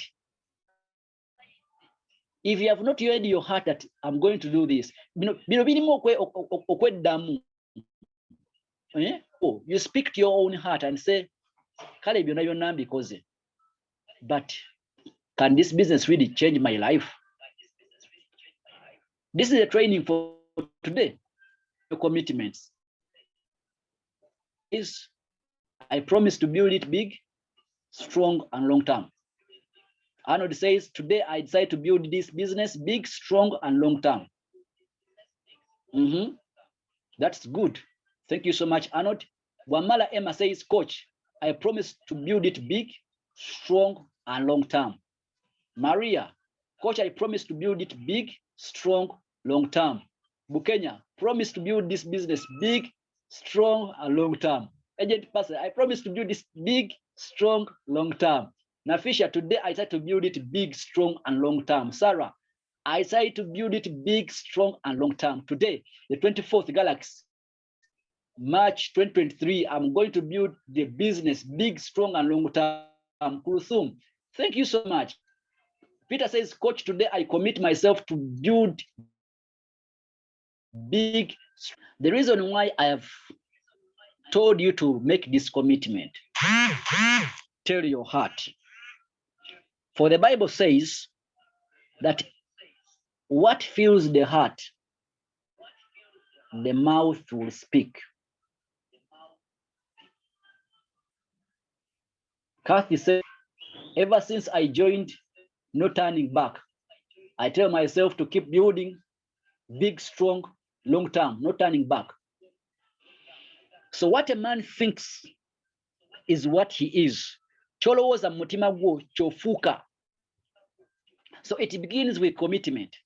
if you have not heard your heart that I'm going to do this, you speak to your own heart and say, but can this business really change my life? This is a training for today. Commitments is I promise to build it big, strong, and long term. Arnold says, today I decide to build this business big, strong, and long term. That's good. Thank you so much, Arnold. Wamala Emma says, Coach, I promise to build it big, strong, and long term. Maria, Coach, I promise to build it big, strong, long term. Bukenya, promise to build this business big, strong, and long term. Agent Pastor, I promise to build this big, strong, long term. Nafisha, today I try to build it big, strong, and long term. Sarah, I try to build it big, strong, and long term. Today, the 24th Galaxy, March 2023, I'm going to build the business big, strong, and long term. Kulthum, thank you so much. Peter says, Coach, today I commit myself to build big. The reason why I have told you to make this commitment, tell your heart. For the Bible says that what fills the heart, the mouth will speak. Kathy said, ever since I joined, no turning back. I tell myself to keep building big, strong, long term, no turning back. So what a man thinks is what he is. Cholowooza mutima gwo chofuuka. So it begins with commitment.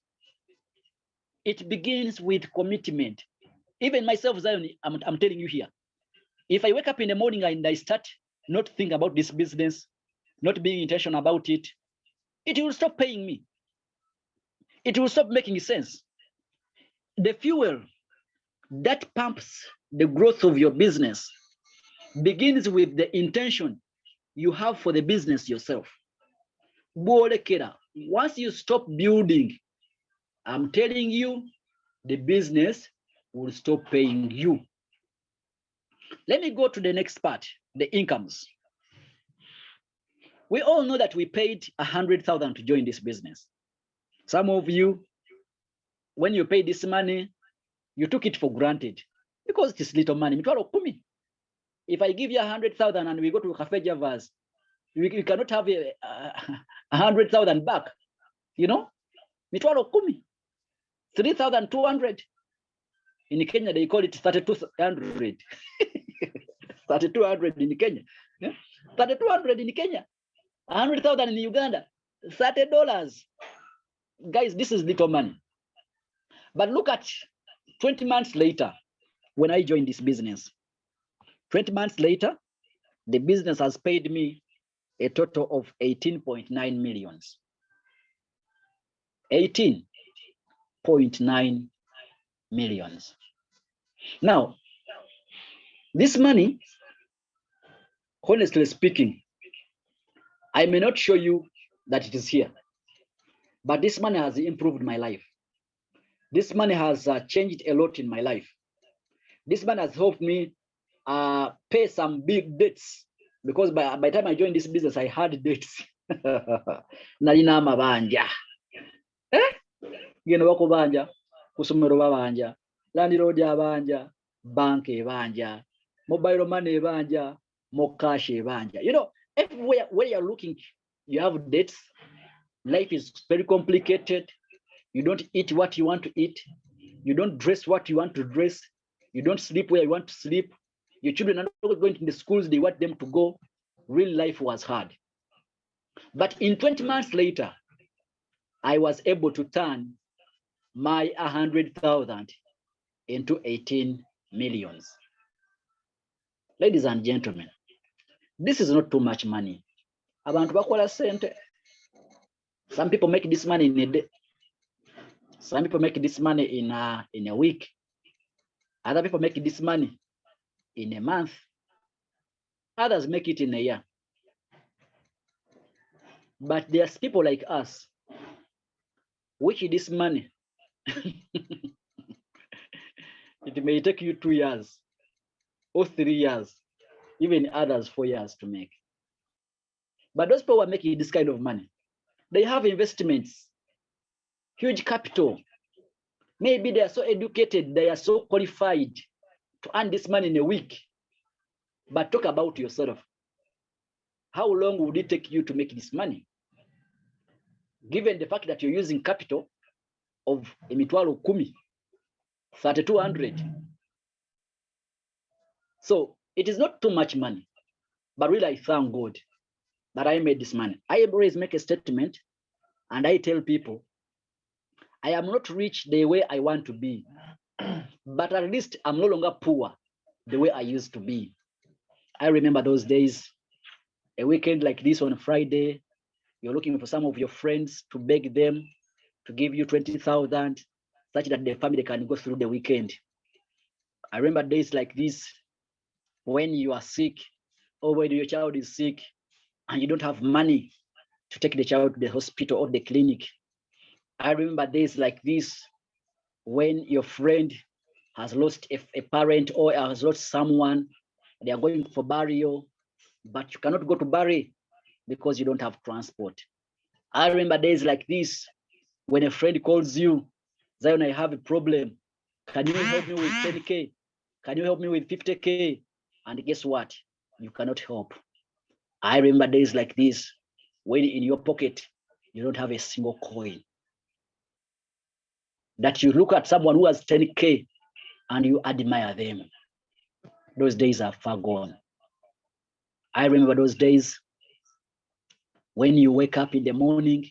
It begins with commitment. Even myself, Zion, I'm telling you here, if I wake up in the morning and I start not thinking about this business, not being intentional about it, it will stop paying me. It will stop making sense. The fuel that pumps the growth of your business begins with the intention you have for the business yourself. Once you stop building, I'm telling you, the business will stop paying you. Let me go to the next part, the incomes. We all know that we paid 100,000 to join this business. Some of you, when you pay this money, you took it for granted because it is little money. If I give you 100,000 and we go to Cafe Javas, we cannot have 100,000 back. You know, 3,200. In Kenya, they call it 3,200. 3,200 in Kenya. 3,200 in Kenya. 100,000 in Uganda. $30. Guys, this is little money. But look at 20 months later, when I joined this business. 20 months later, the business has paid me a total of 18.9 millions. 18.9 millions. Now, this money, honestly speaking, I may not show you that it is here, but this money has improved my life. This money has changed a lot in my life. This money has helped me pay some big debts, because by the time I joined this business, I had debts. nalina amabanja genda bakubanja ku ssomero babanja, landlord abanja, bank ebanja, mobile money ebanja, more cash ebanja. You know, everywhere where you're looking, you have debts. Life is very complicated. You don't eat what you want to eat. You don't dress what you want to dress. You don't sleep where you want to sleep. Your children are not going to the schools they want them to go. Real life was hard. But in 20 months later, I was able to turn my 100,000 into 18 millions. Ladies and gentlemen, this is not too much money. Abantu bakola sente. Some people make this money in a day. Some people make this money in a week. Other people make this money in a month. Others make it in a year. But there's people like us, which this money, it may take you 2 years or 3 years, even others 4 years to make. But those people who are making this kind of money, they have investments, huge capital. Maybe they are so educated, they are so qualified to earn this money in a week. But talk about yourself. How long would it take you to make this money? Given the fact that you're using capital of emitwalo kumi, 3,200. So it is not too much money, but really I thank God that I made this money. I always make a statement and I tell people, I am not rich the way I want to be, but at least I'm no longer poor the way I used to be. I remember those days, a weekend like this on a Friday, you're looking for some of your friends to beg them to give you 20,000 such that the family can go through the weekend. I remember days like this when you are sick or when your child is sick and you don't have money to take the child to the hospital or the clinic. I remember days like this when your friend has lost a parent or has lost someone, they are going for burial, but you cannot go to bury because you don't have transport. I remember days like this when a friend calls you, Zion, I have a problem. Can you help me with 10K? Can you help me with 50K? And guess what? You cannot help. I remember days like this when in your pocket, you don't have a single coin. That you look at someone who has 10K and you admire them. Those days are far gone. I remember those days when you wake up in the morning,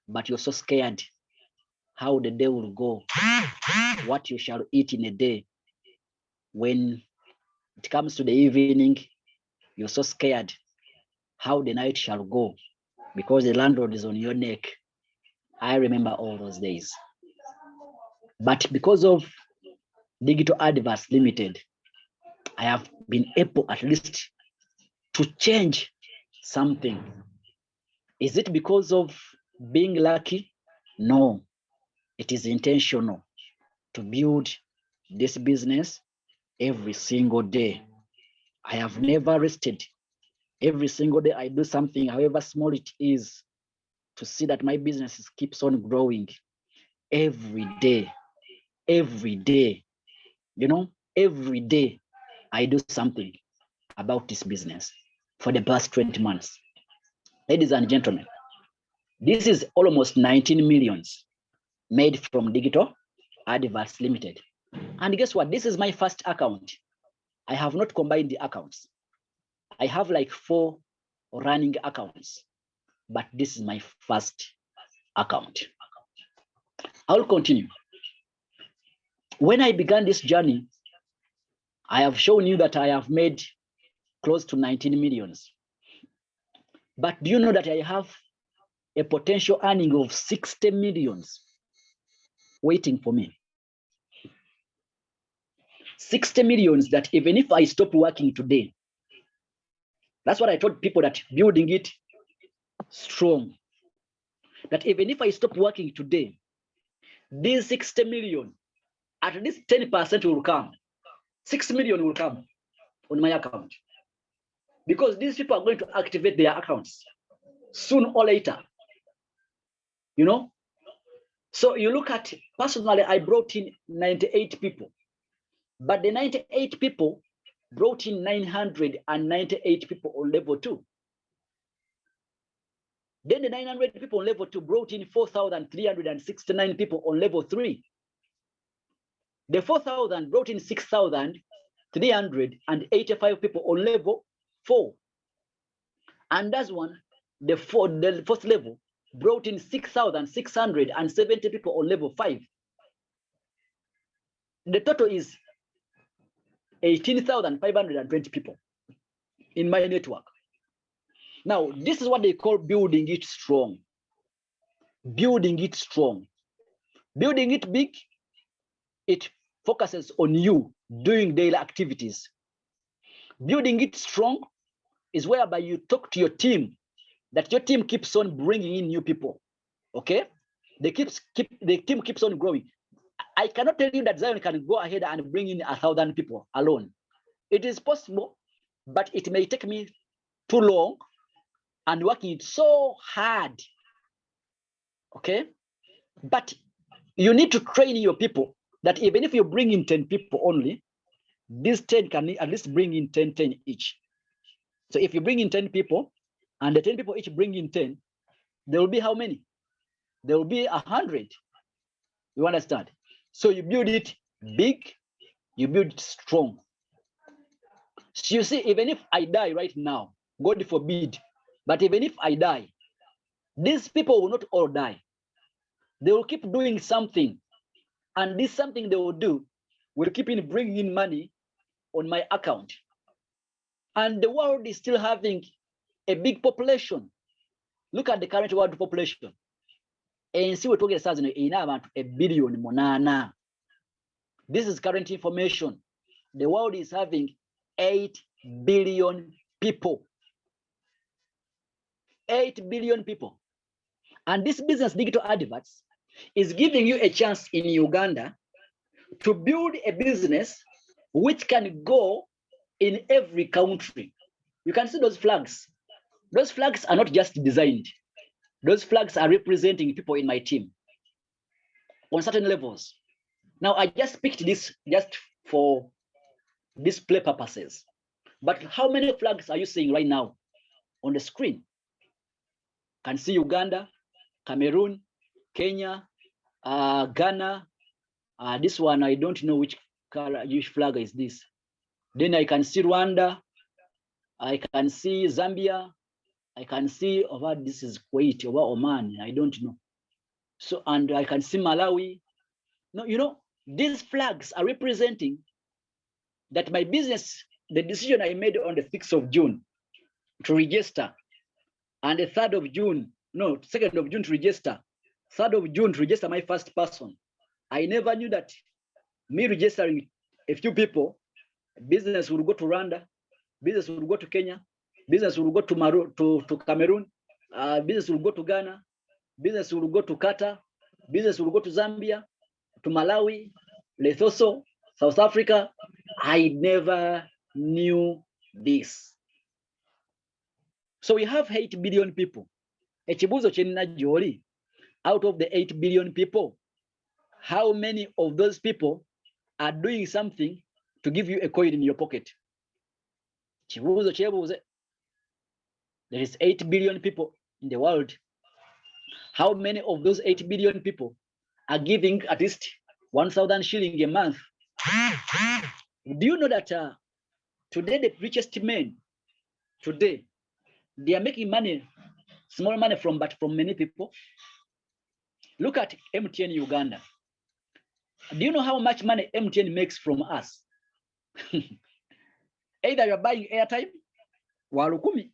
but you're so scared how the day will go, what you shall eat in a day. When it comes to the evening, you're so scared how the night shall go because the landlord is on your neck. I remember all those days. But because of Digital Adverts Limited, I have been able at least to change something. Is it because of being lucky? No, it is intentional to build this business every single day. I have never rested. Every single day I do something, however small it is, to see that my business keeps on growing. Every day, you know, every day I do something about this business for the past 20 months. Ladies and gentlemen, this is almost 19 millions made from Digital Adverts Limited. And guess what? This is my first account. I have not combined the accounts. I have like 4 running accounts, but this is my first account. I'll continue. When I began this journey, I have shown you that I have made close to 19 millions. But do you know that I have a potential earning of 60 millions waiting for me? 60 millions that even if I stop working today, that's what I told people, that building it strong, that even if I stop working today, these 60 million, at least 10% will come. 6 million will come on my account because these people are going to activate their accounts. soon or later. You know? So you look at, personally, I brought in 98 people, but the 98 people brought in 998 people on level 2. Then the 900 people on level 2 brought in 4,369 people on level 3. The 4,000 brought in 6,385 people on level 4. And that's one, the fourth level brought in 6,670 people on level 5. The total is 18,520 people in my network. Now, this is what they call building it strong. Building it strong. Building it big, it focuses on you doing daily activities. Building it strong is whereby you talk to your team, that your team keeps on bringing in new people. Okay? The team keeps on growing. I cannot tell you that Zion can go ahead and bring in 1,000 people alone. It is possible, but it may take me too long and working so hard. Okay? But you need to train your people that even if you bring in 10 people only, these 10 can at least bring in 10 each. So if you bring in 10 people and the 10 people each bring in 10, there will be how many? There will be 100. You understand? So you build it big, you build it strong. So you see, even if I die right now, God forbid, but even if I die, these people will not all die. They will keep doing something. And this something they will do will keep in bringing in money on my account. And the world is still having a big population. Look at the current world population. And see what we get in about 1 billion monana. This is current information. The world is having 8 billion people. 8 billion people. And this business digital adverts is giving you a chance in Uganda to build a business which can go in every country. You can see those flags. Those flags are not just designed. Those flags are representing people in my team on certain levels. Now, I just picked this just for display purposes. But how many flags are you seeing right now on the screen? You can see Uganda, Cameroon, Kenya, Ghana. This one, I don't know which color, which flag is this. Then I can see Rwanda. I can see Zambia. I can see over this is Kuwait, over Oman. I don't know. So, and I can see Malawi. No, you know, these flags are representing that my business, the decision I made on the 6th of June to register, and the 3rd of June, no, 2nd of June to register, 3rd of June to register my first person. I never knew that me registering a few people, business will go to Rwanda, business will go to Kenya, business will go to Cameroon, business will go to Ghana, business will go to Qatar, business will go to Zambia, to Malawi, Lesotho, South Africa. I never knew this. So we have 8 billion people. Ekibuzo kyenina gy'oli, out of the 8 billion people, how many of those people are doing something to give you a coin in your pocket? Kibuzo kyebuuze. There is 8 billion people in the world. How many of those 8 billion people are giving at least 1,000 shillings a month? Do you know that today the richest men today, they are making money, small money from many people? Look at MTN Uganda. Do you know how much money MTN makes from us? Either you're buying airtime, walukumi.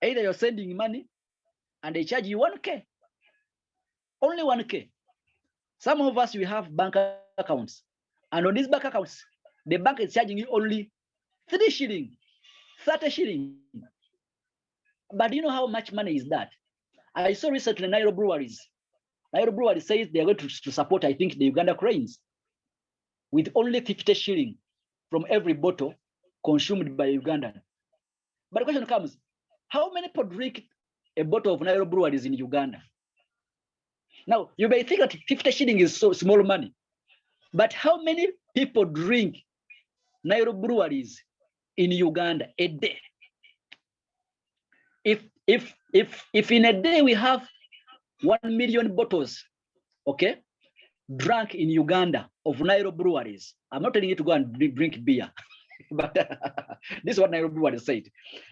Either you're sending money and they charge you 1K. Only 1K. Some of us, we have bank accounts. And on these bank accounts, the bank is charging you only 3 shillings, 30 shillings. But do you know how much money is that? I saw recently Nairo Breweries. Nairo Breweries says they're going to support, I think, the Uganda cranes with only 50 shillings from every bottle consumed by Ugandan. But the question comes, how many people drink a bottle of Nairo breweries in Uganda. Now, you may think that 50 shilling is so small money, but how many people drink Nairo breweries in Uganda a day? If in a day we have 1 million bottles, okay, drunk in Uganda of Nairo breweries, I'm not telling you to go and drink beer, but this is what Nairo breweries said,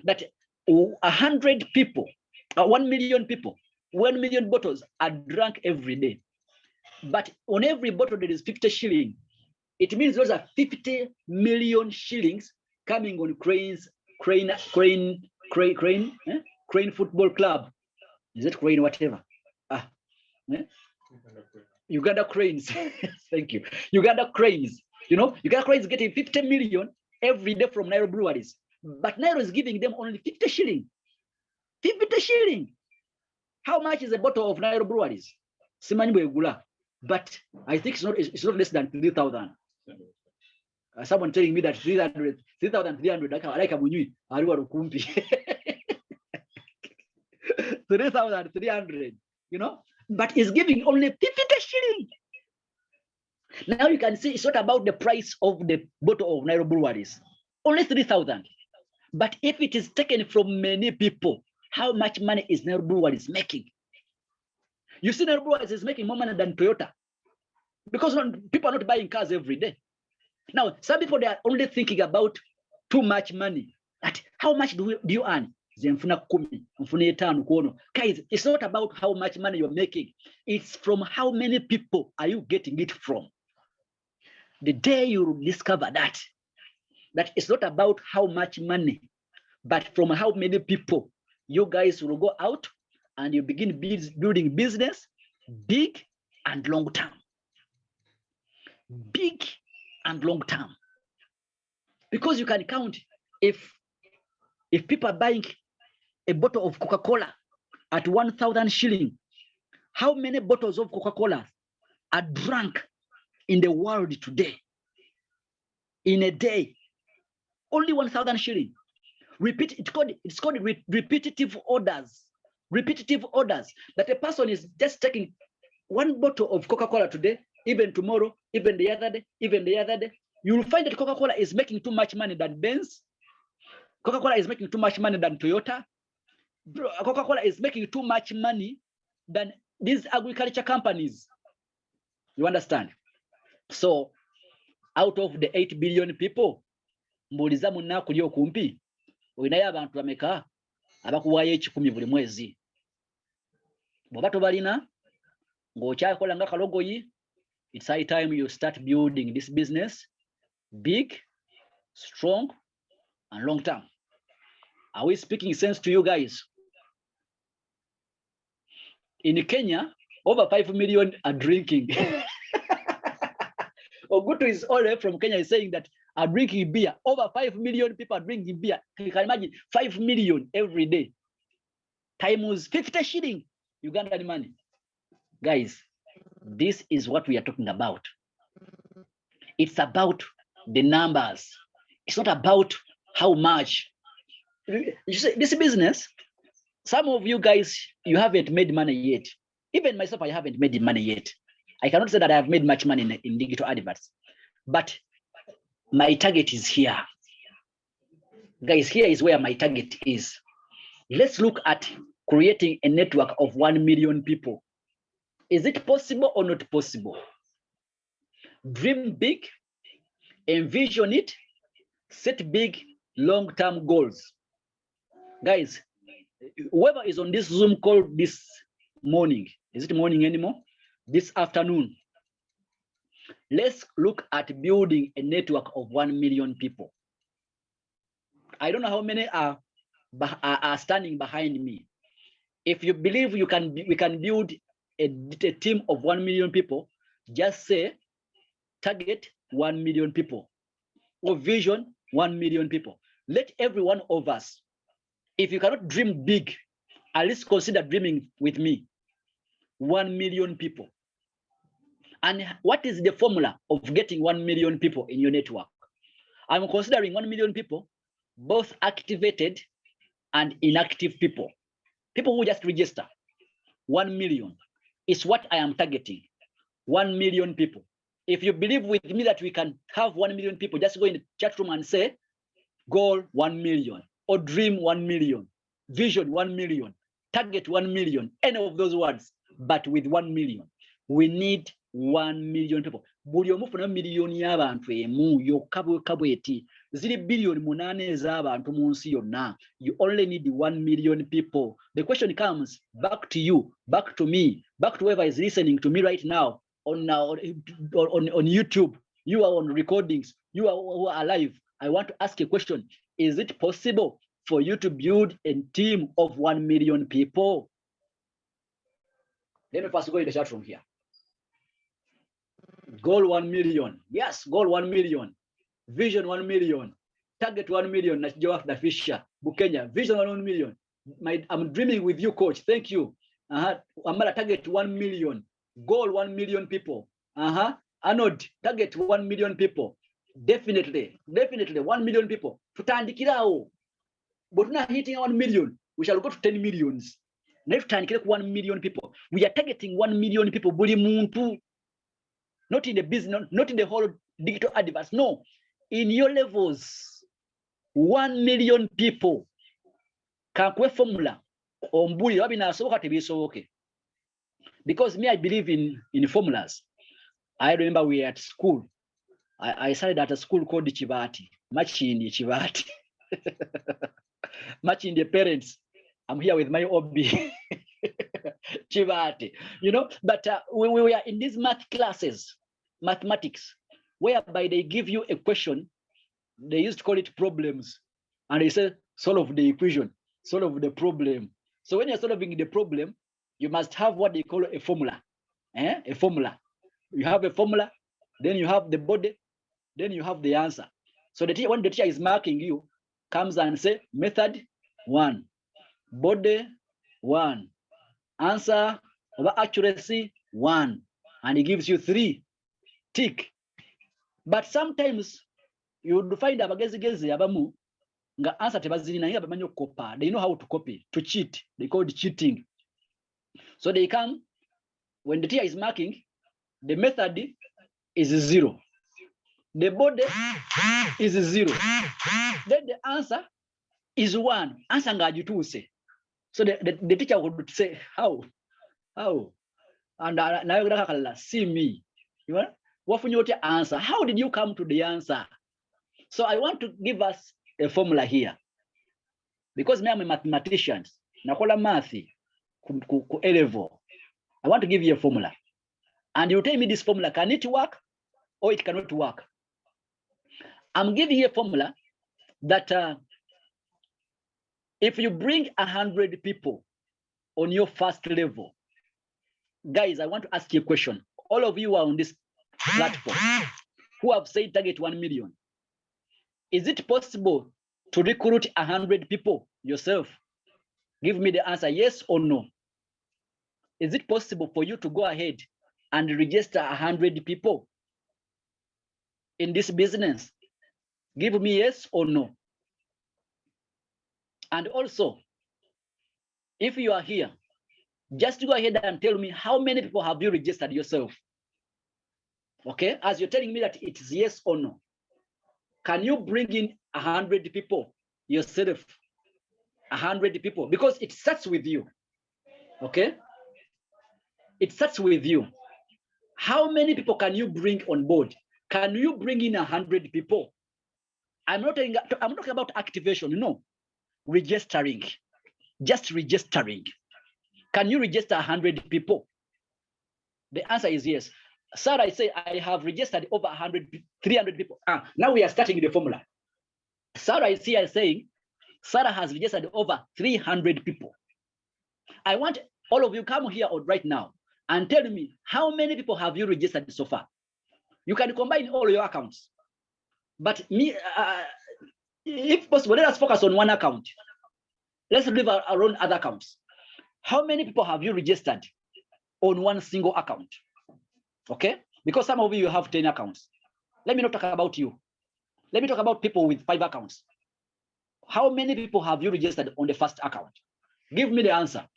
that 100 people, 1 million people, 1 million bottles are drunk every day. But on every bottle there is 50 shilling. It means those are 50 million shillings coming on Crane Football Club. Is it Crane whatever? Uganda Cranes. Thank you. Uganda Cranes. You know, Uganda Cranes getting 50 million every day from Nairo breweries. But Nairo is giving them only 50 shilling. 50 shilling. How much is a bottle of Nairo breweries? But I think it's not less than 3,000. Someone telling me that 3,300 like a munyui, 3,300, you know, but it's giving only 50 shilling. Now you can see it's not about the price of the bottle of Nairo breweries, only 3,000. But if it is taken from many people, how much money is Nairo breweries making? You see, Nairo breweries is making more money than Toyota, because people are not buying cars every day. Now, some people, they are only thinking about too much money. That how much do you earn? Guys, it's not about how much money you're making. It's from how many people are you getting it from. The day you discover that it's not about how much money, but from how many people, you guys will go out and you begin building business, big and long term. Big and long term. Because you can count, if people are buying a bottle of Coca-Cola at 1,000 shilling, how many bottles of Coca-Cola are drunk in the world today? In a day, only 1,000 shilling. It's called repetitive orders. Repetitive orders, that a person is just taking one bottle of Coca-Cola today, even tomorrow, even the other day, even the other day. You will find that Coca-Cola is making too much money than Benz. Coca-Cola is making too much money than Toyota. Coca-Cola is making too much money than these agriculture companies. You understand? So out of the 8 billion people, mbuliza munnaku lyo kumpi, olinayo abantu bameka abakuwaayo 10 buli mwezi. Bw'oba tobalina ng'okyakola nga kalogoyi, it's high time you start building this business big, strong, and long term. Are we speaking sense to you guys? In Kenya, over 5 million are drinking. Ogutu is all the way from Kenya is saying that are drinking beer. Over 5 million people are drinking beer. You can imagine 5 million every day. Times 50 shilling Ugandan money. Guys, this is what we are talking about. It's about the numbers. It's not about how much. You see, this business, some of you guys, you haven't made money yet. Even myself, I haven't made money yet. I cannot say that I have made much money in digital adverts, but my target is here. Guys, here is where my target is. Let's look at creating a network of 1 million people. Is it possible or not possible? Dream big, envision it, set big, long-term goals. Guys, whoever is on this Zoom call this morning, is it morning anymore? This afternoon, let's look at building a network of 1 million people. I don't know how many are standing behind me. If you believe we can build a team of 1 million people, just say target 1 million people or vision 1 million people. Let every one of us, if you cannot dream big, at least consider dreaming with me. 1 million people. And what is the formula of getting 1 million people in your network? I'm considering 1 million people, both activated and inactive people. People who just register. 1 million is what I am targeting. 1 million people. If you believe with me that we can have 1 million people, just go in the chat room and say, goal 1 million, or dream 1 million, vision 1 million, target 1 million, any of those words, but with 1 million. We need 1 million people. Buli omu funa miliyoni y'abantu emu yokka bweti ziri billion 8 ez'abantu mu nsi yonna. You only need 1 million people. The question comes back to you, back to me, back to whoever is listening to me right now on YouTube. You are on recordings. You are who are alive. I want to ask a question. Is it possible for you to build a team of 1 million people? Let me first go in the chat room here. Goal 1 million. Yes, goal 1 million. Vision 1 million. Target 1 million. Najwa Fisher, Bukenya. Vision 1 million. I'm dreaming with you, coach. Thank you. I'm gonna target 1 million. Goal 1 million people. Arnold, target 1 million people. Definitely 1 million people. Tutandikirao. But not hitting 1 million. We shall go to 10 millions. Next time, 1 million people. We are targeting 1 million people. Buli muntu. Not in the business, not in the whole digital adverts. No, in your levels, 1 million people. Kankwe formula. Ombuli wabina soka tebisoke. Because me, I believe in formulas. I remember we were at school. I started at a school called Chivati. Machindi Chivati. Matching the parents. I'm here with my hobby. Chivati, but we were in these math classes, mathematics, whereby they give you a question. They used to call it problems, and they say solve the equation, solve the problem. So when you're solving the problem, you must have what they call a formula. A formula. You have a formula, then you have the body, then you have the answer. So the teacher, when the teacher is marking you, comes and say method 1, body 1, answer over accuracy 1, and he gives you 3. Tick. But sometimes you would find abagezigezi abamu nga answer tebazirina nga bamanyi okukopa. They know how to copy, to cheat. They call it cheating. So they come, when the teacher is marking, the method is 0. The body is 0. Then the answer is 1. Answer ngajituse. So the teacher would say, how? And now see me. What for your answer? How did you come to the answer? So I want to give us a formula here. Because me, I'm a mathematician. Nakola mathi ku level. I want to give you a formula. And you tell me this formula, can it work or it cannot work? I'm giving you a formula that if you bring 100 people on your first level, guys, I want to ask you a question. All of you are on this platform who have said target 1 million. Is it possible to recruit 100 people yourself? Give me the answer, yes or no. Is it possible for you to go ahead and register 100 people in this business? Give me yes or no. And also, if you are here, just go ahead and tell me how many people have you registered yourself? Okay, as you're telling me that it is yes or no. Can you bring in 100 people yourself? 100 people, because it starts with you. Okay, it starts with you. How many people can you bring on board? Can you bring in 100 people? I'm not talking about activation, no. Registering, just registering. Can you register 100 people? The answer is yes. Sarah, I say I have registered over 300 people. Now we are starting the formula. Sarah is here saying Sarah has registered over 300 people. I want all of you come here right now and tell me how many people have you registered so far. You can combine all your accounts, but me, if possible, let us focus on one account. Let's leave our own other accounts. How many people have you registered on one single account? Okay, because some of you have 10 accounts. Let me not talk about you. Let me talk about people with 5 accounts. How many people have you registered on the first account? Give me the answer.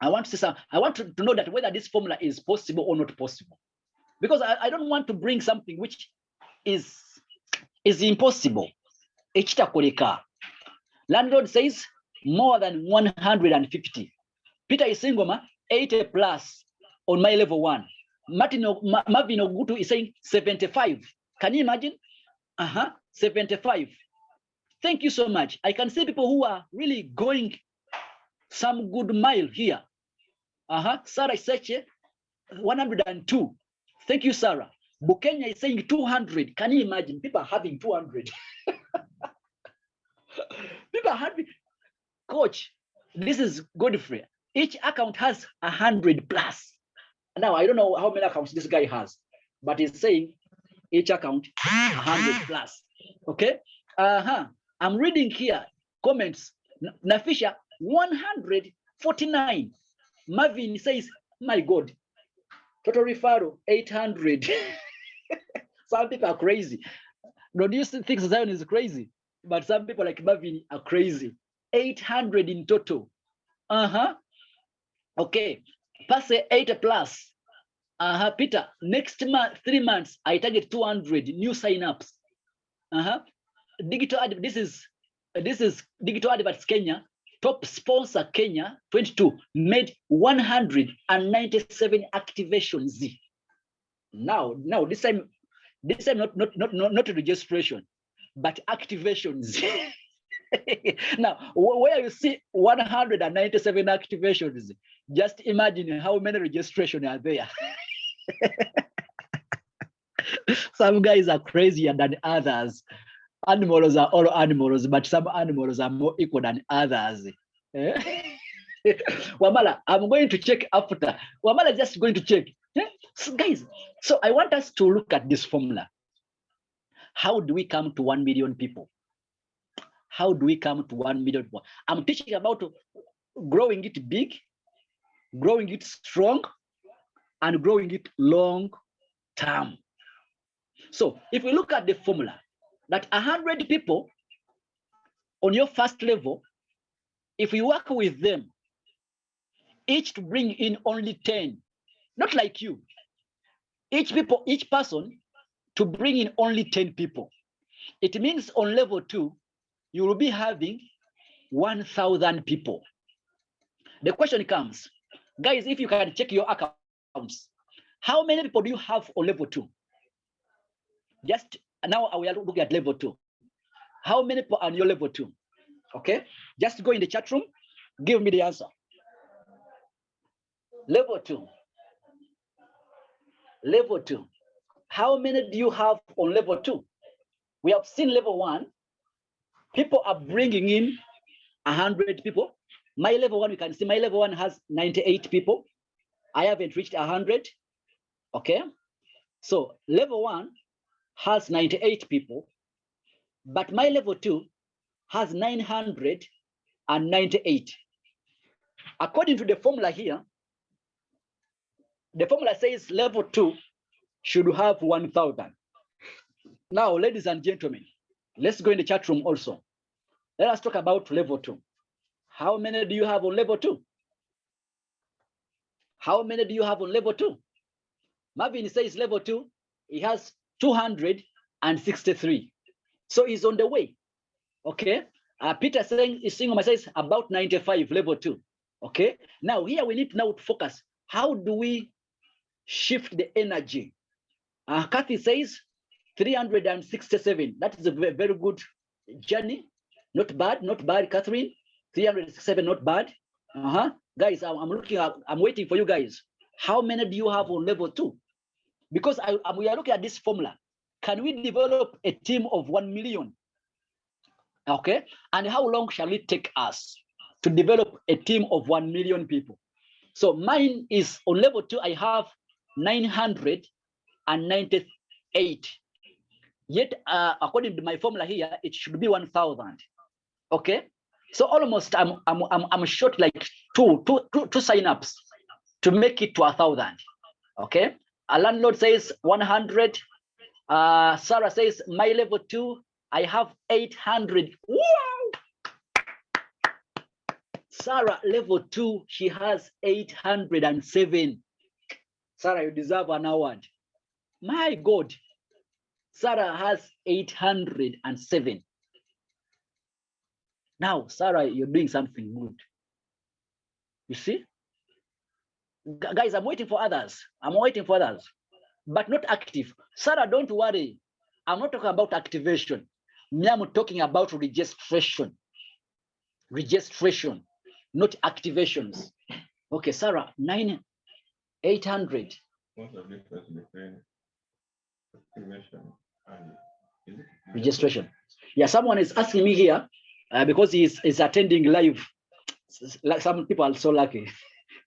I want to know that whether this formula is possible or not possible. Because I don't want to bring something which is impossible. Landlord says more than 150. Peter Isingoma, 80 plus on my level 1. Marvin Ogutu is saying 75. Can you imagine? 75. Thank you so much. I can see people who are really going some good mile here. Sarah Seche, 102. Thank you, Sarah. Bukenya is saying 200. Can you imagine? People are having 200. People are having, coach, this is Godfrey. Each account has 100 plus. Now, I don't know how many accounts this guy has, but he's saying each account 100 plus. Okay. I'm reading here comments. Nafisha 149. Marvin says, my God, total referral 800. Some people are crazy. No, do you think Zion is crazy? But some people like Marvin are crazy. 800 in total. Okay. Pass 8 plus. Peter, next month, 3 months, I target 200 new sign-ups. Digital ad, this is Digital Adverts Kenya, top sponsor Kenya 22 made 197 activations. Now this time not registration, but activations. Now, where you see 197 activations, just imagine how many registrations are there. Some guys are crazier than others. Animals are all animals, but some animals are more equal than others. Wamala, I'm going to check after. Wamala just going to check. So guys, so I want us to look at this formula. How do we come to 1 million people? How do we come to 1 million people? I'm teaching about growing it big, growing it strong, and growing it long term. So if we look at the formula, that 100 people on your first level, if we work with them, each to bring in only 10, not like you, each person to bring in only 10 people. It means on level 2, you will be having 1,000 people. The question comes, guys, if you can check your accounts, how many people do you have on level 2? Just now we are looking at level 2. How many people are on your level 2? Okay, just go in the chat room, give me the answer. Level 2. Level 2. How many do you have on level 2? We have seen level 1. People are bringing in 100 people. My level 1, you can see my level 1 has 98 people. I haven't reached 100. Okay, so level 1 has 98 people, but my level 2 has 998. According to the formula here, the formula says level 2 should have 1,000. Now, ladies and gentlemen, let's go in the chat room also. Let us talk about level 2. How many do you have on level 2? How many do you have on level 2? Marvin says level 2, he has 263. So he's on the way. Okay. Peter says about 95 level 2. Okay. Now here we need now to focus. How do we shift the energy? Kathy says 367. That is a very good journey. Not bad, Catherine. 367, not bad. Guys, I'm waiting for you guys. How many do you have on level 2? Because we are looking at this formula. Can we develop a team of 1 million? Okay. And how long shall it take us to develop a team of 1 million people? So mine is on level 2, I have 998. Yet, according to my formula here, it should be 1,000. Okay. So almost I'm short like two sign-ups to make it to 1,000. Okay. A landlord says 100. Sarah says my level 2, I have 800. Wow! Sarah, level 2, she has 807. Sarah, you deserve an award. My God. Sarah has 807. Now, Sarah, you're doing something good. You see? Guys, I'm waiting for others. I'm waiting for others, but not active. Sarah, don't worry. I'm not talking about activation. Me, I'm talking about registration. Registration, not activations. Okay, Sarah, 800. What's the difference between activation and Registration? Yeah, someone is asking me here because he's attending live. Like some people are so lucky.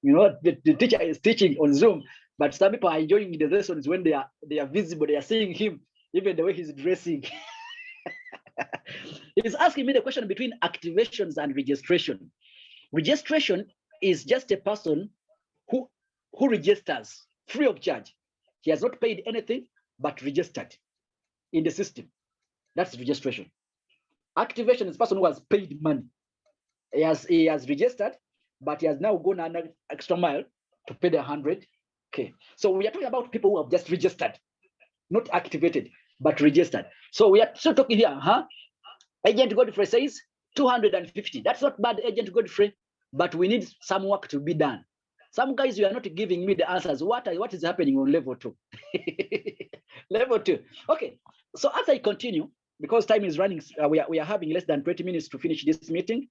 You know, the teacher is teaching on Zoom, but some people are enjoying the lessons when they are visible. They are seeing him, even the way he's dressing. He's asking me the question between activations and registration. Registration is just a person who registers free of charge. He has not paid anything but registered in the system. That's registration. Activation is a person who has paid money. He has registered, but he has now gone an extra mile to pay the 100. Okay, so we are talking about people who have just registered, not activated, but registered. So we are still talking here, huh? Agent Godfrey says 250. That's not bad, Agent Godfrey, but we need some work to be done. Some guys, you are not giving me the answers. What is happening on level 2? Level 2. Okay, so as I continue, because time is running, we are having less than 20 minutes to finish this meeting.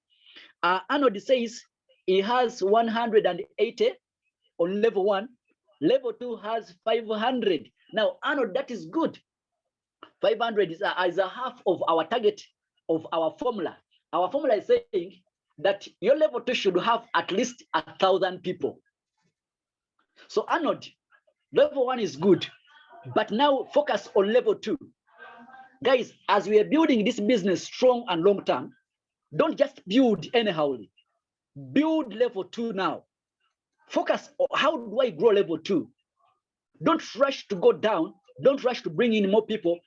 Arnold says he has 180 on level 1. Level 2 has 500. Now, Arnold, that is good. 500 is a half of our target of our formula. Our formula is saying that your level 2 should have at least 1,000 people. So Arnold, level 1 is good, but now focus on level 2. Guys, as we are building this business strong and long term, don't just build anyhow. Build level 2 now. Focus on how do I grow level 2. Don't rush to go down. Don't rush to bring in more people.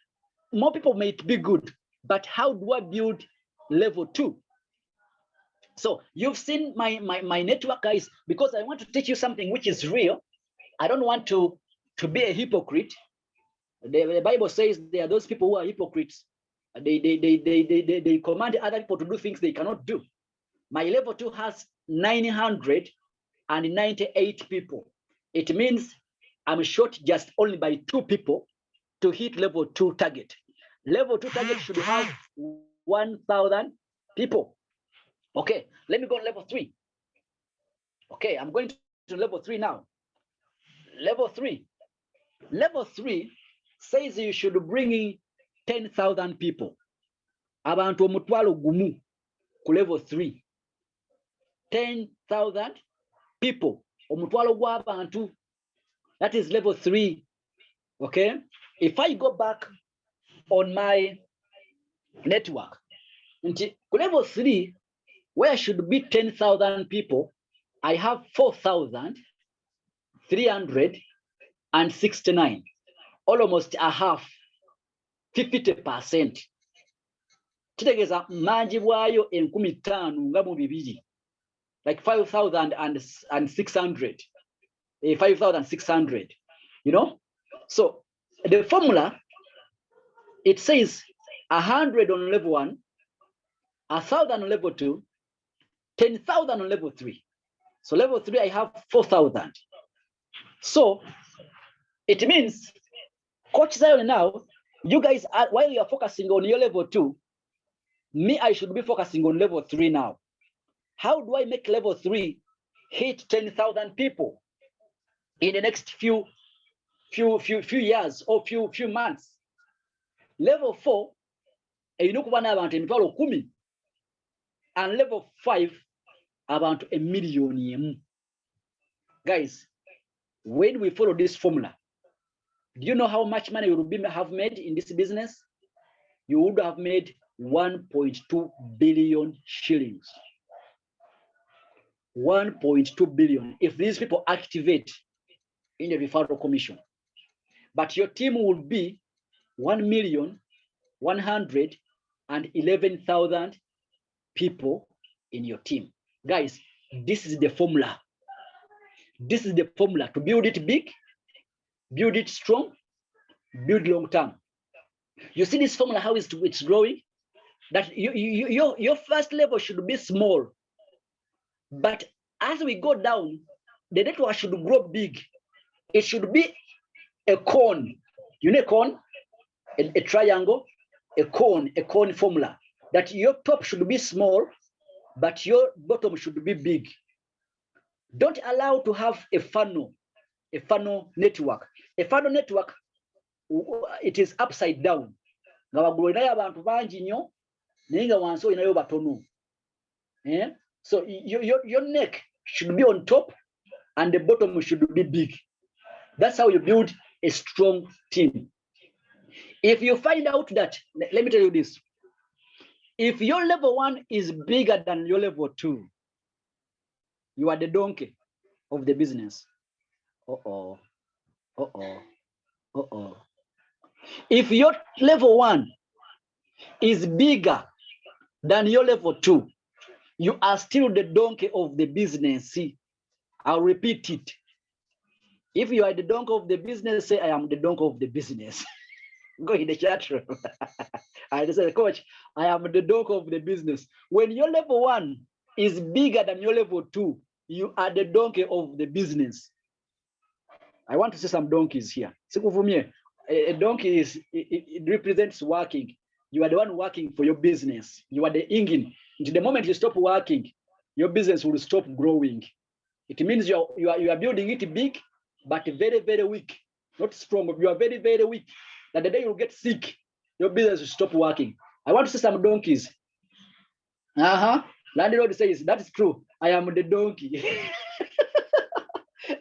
More people may be good, but how do I build level 2? So you've seen my network, guys, because I want to teach you something which is real. I don't want to be a hypocrite. The Bible says there are those people who are hypocrites. They command other people to do things they cannot do. My level 2 has 998 people. It means I'm short just only by 2 people to hit level 2 target. Level 2 target should have 1,000 people. Okay, let me go on level 3. Okay, I'm going to level 3 now. Level 3. Level 3 says you should bring in 10,000 people. Abantu omutwalo gumu ku level 3. 10,000 people. Omutwalo gw'abantu. That is level 3. Okay, if I go back on my network, level 3, where should be 10,000 people, I have 4,369, almost a half, 50%. Kitegeza manji bwayo 15,000 nga mu bibiri, like 5,600, 5,600, you know. So the formula, it says 100 on level 1, 1,000 on level 2, 10,000 on level 3. So level 3, I have 4,000. So it means, Coach Zion, now, you guys, while you are focusing on your level 2, me, I should be focusing on level 3 now. How do I make level 3 hit 10,000 people in the next few years or few months? Level 4, and level 5, about 1 million. Guys, when we follow this formula, do you know how much money you would have made in this business? You would have made 1.2 billion shillings. 1.2 billion if these people activate in the referral commission. But your team will be 1,111,000 people in your team. Guys, this is the formula. This is the formula to build it big, build it strong, build long term. You see this formula, how it's growing? That your first level should be small. But as we go down, the network should grow big. It should be a cone. You know a cone? A triangle, a cone formula. That your top should be small, but your bottom should be big. Don't allow to have a funnel network. A funnel network, it is upside down. So your neck should be on top and the bottom should be big. That's how you build a strong team. If you find out that, let me tell you this, if your level 1 is bigger than your level 2, you are the donkey of the business. If your level 1 is bigger than your level 2, you are still the donkey of the business. See, I'll repeat it. If you are the donkey of the business, say, I am the donkey of the business. Go in the chat room. I say, coach, I am the donkey of the business. When your level 1 is bigger than your level 2, you are the donkey of the business. I want to see some donkeys here. A donkey it represents working. You are the one working for your business. You are the engine. Until the moment you stop working, your business will stop growing. It means you are building it big, but very, very weak. Not strong. You are very, very weak. That the day you get sick, your business will stop working. I want to see some donkeys. Landlord says, that is true. I am the donkey.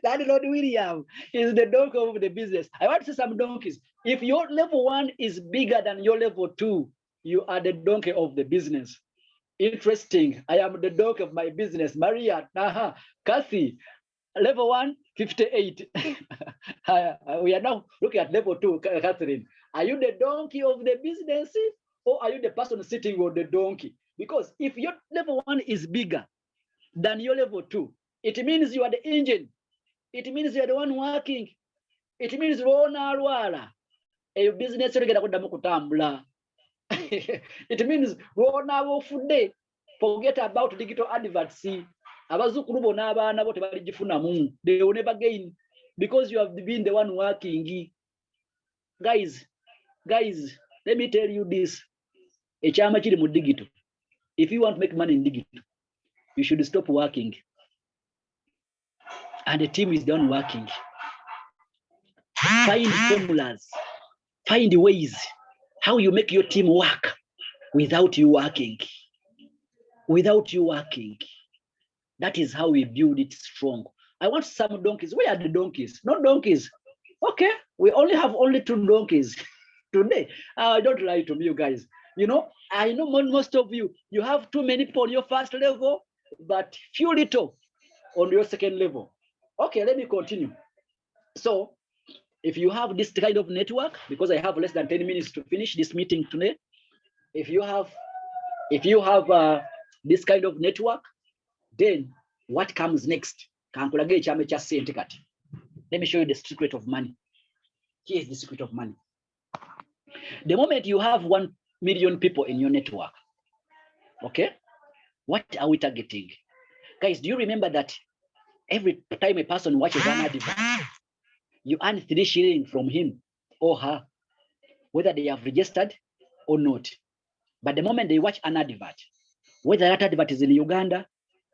Landlord William is the donkey of the business. I want to see some donkeys. If your level 1 is bigger than your level 2, you are the donkey of the business. Interesting. I am the donkey of my business. Maria, Kathy, level 1, 58. We are now looking at level 2, Catherine. Are you the donkey of the business, or are you the person sitting on the donkey? Because if your level 1 is bigger than your level 2, it means you are the engine. It means you are the one working. It means your business it means forget about digital adverts. They will never gain because you have been the one working. Guys, let me tell you this. If you want to make money in digital, you should stop working. And the team is done working. Find formulas, find ways how you make your team work without you working. That is how we build it strong. I want some donkeys. Where are the donkeys? No donkeys. Okay, we only have 2 donkeys today. Don't lie to me, you guys. You know, I know most of you have too many people on your first level, but few little on your second level. Okay, let me continue. So if you have this kind of network, because I have less than 10 minutes to finish this meeting today, if you have this kind of network, then what comes next? Let me show you the secret of money. Here is the secret of money. The moment you have 1 million people in your network, okay, what are we targeting? Guys, do you remember that every time a person watches an advert, you earn 3 shillings from him or her, whether they have registered or not. But the moment they watch an advert, whether that advert is in Uganda,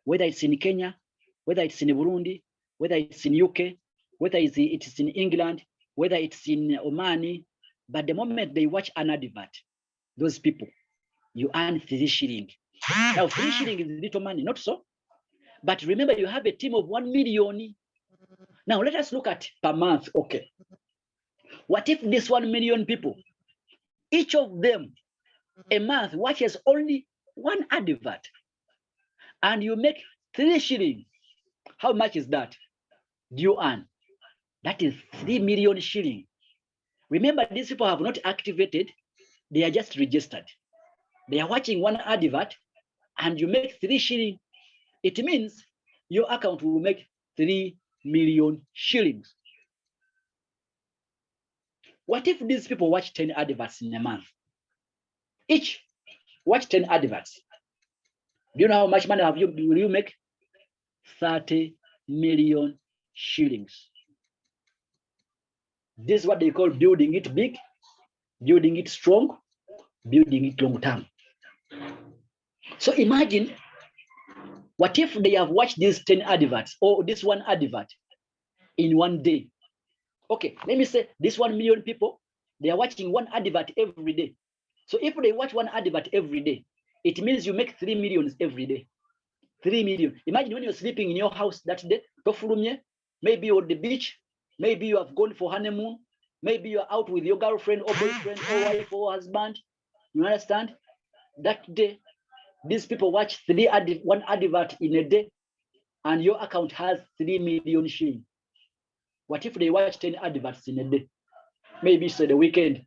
whether it's in Kenya, whether it's in Burundi, whether it's in UK, whether it's in England, whether it's in Oman, but the moment they watch an advert, those people, you earn 3 shillings. Now 3 shillings is little money, not so? But remember, you have a team of 1 million. Now let us look at per month. Okay, what if this 1 million people, each of them a month watches only 1 advert, and you make 3 shillings? How much is that? Do you earn? That is 3 million shillings. Remember, these people have not activated, they are just registered. They are watching 1 advert, and you make 3 shillings. It means your account will make 3 million shillings. What if these people watch 10 adverts in a month? Each watch 10 adverts. Do you know how much money will you make? 30 million shillings. This is what they call building it big, building it strong, building it long term. So imagine, what if they have watched these 10 adverts or this one advert in one day? Okay, let me say this 1 million people, they are watching one advert every day. So if they watch one advert every day, it means you make 3 million every day. 3 million. Imagine when you're sleeping in your house that day, maybe you're on the beach, maybe you have gone for honeymoon, maybe you're out with your girlfriend or boyfriend or wife or husband. You understand? That day, these people watch one advert in a day, and your account has 3 million shillings. What if they watch 10 adverts in a day? Maybe it's the weekend,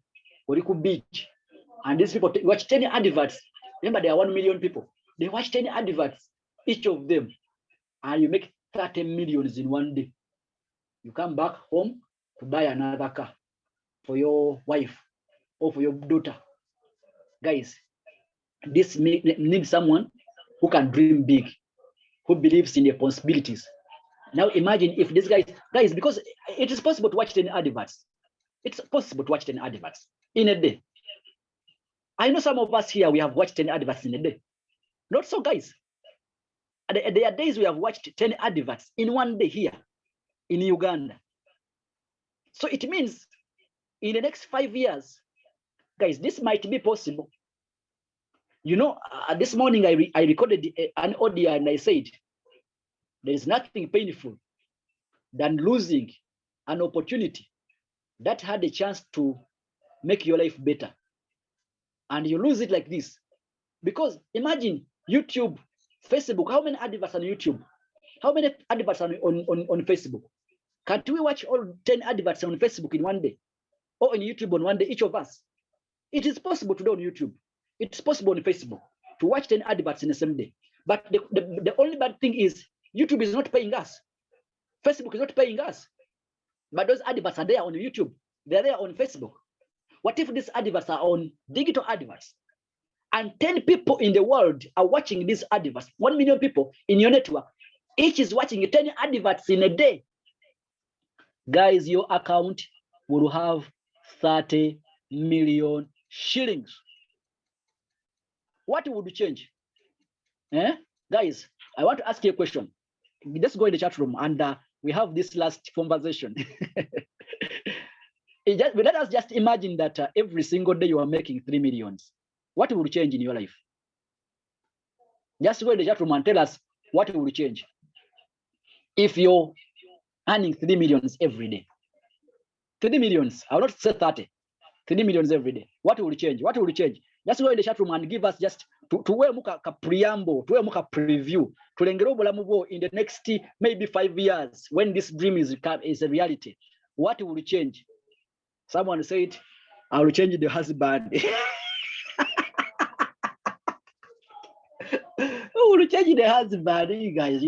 or it could beach, and these people watch 10 adverts. Remember, there are 1 million people. They watch 10 adverts, each of them, and you make 30 millions in one day. You come back home to buy another car for your wife or for your daughter. Guys, this needs someone who can dream big, who believes in the possibilities. Now imagine if this guys, because it is possible to watch 10 adverts. It's possible to watch 10 adverts in a day. I know some of us here, we have watched 10 adverts in a day. Not so, guys. There are days we have watched 10 adverts in one day here in Uganda. So it means in the next 5 years, guys, this might be possible. You know, this morning I recorded an audio and I said, there is nothing painful than losing an opportunity that had a chance to make your life better. And you lose it like this. Because imagine YouTube, Facebook, how many adverts on YouTube? How many adverts on Facebook? Can't we watch all 10 adverts on Facebook in one day? Or on YouTube on one day, each of us? It is possible to do on YouTube. It's possible on Facebook to watch 10 adverts in the same day. But the only bad thing is YouTube is not paying us. Facebook is not paying us. But those adverts are there on YouTube. They're there on Facebook. What if these adverts are on digital adverts? And 10 people in the world are watching these adverts. 1 million people in your network. Each is watching 10 adverts in a day. Guys, your account will have 30 million shillings. What would change? Guys, I want to ask you a question. Let's go in the chat room and we have this last conversation. Let us just imagine that every single day you are making 3 millions. What will change in your life? Just go in the chat room and tell us what will change if you're earning 3 millions every day. 3 millions, I will not say 30. 3 millions every day. What will change? What will change? Just go in the chat room and give us just to where muka preamble, to where muka preview, to lengero in the next maybe 5 years when this dream is a reality. What will change? Someone said, I will change the husband. Who will change the husband? You guys,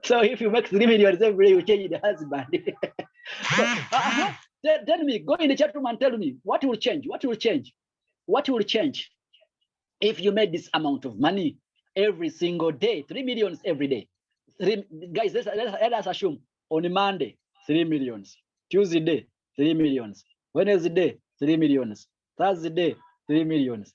so if you make 3 million every day, you change the husband. So, tell me, go in the chat room and tell me what will change. What will change? What will change if you made this amount of money every single day? 3 millions every day. Guys, let us assume on Monday 3 millions, Tuesday 3 millions, Wednesday 3 millions, Thursday 3 millions,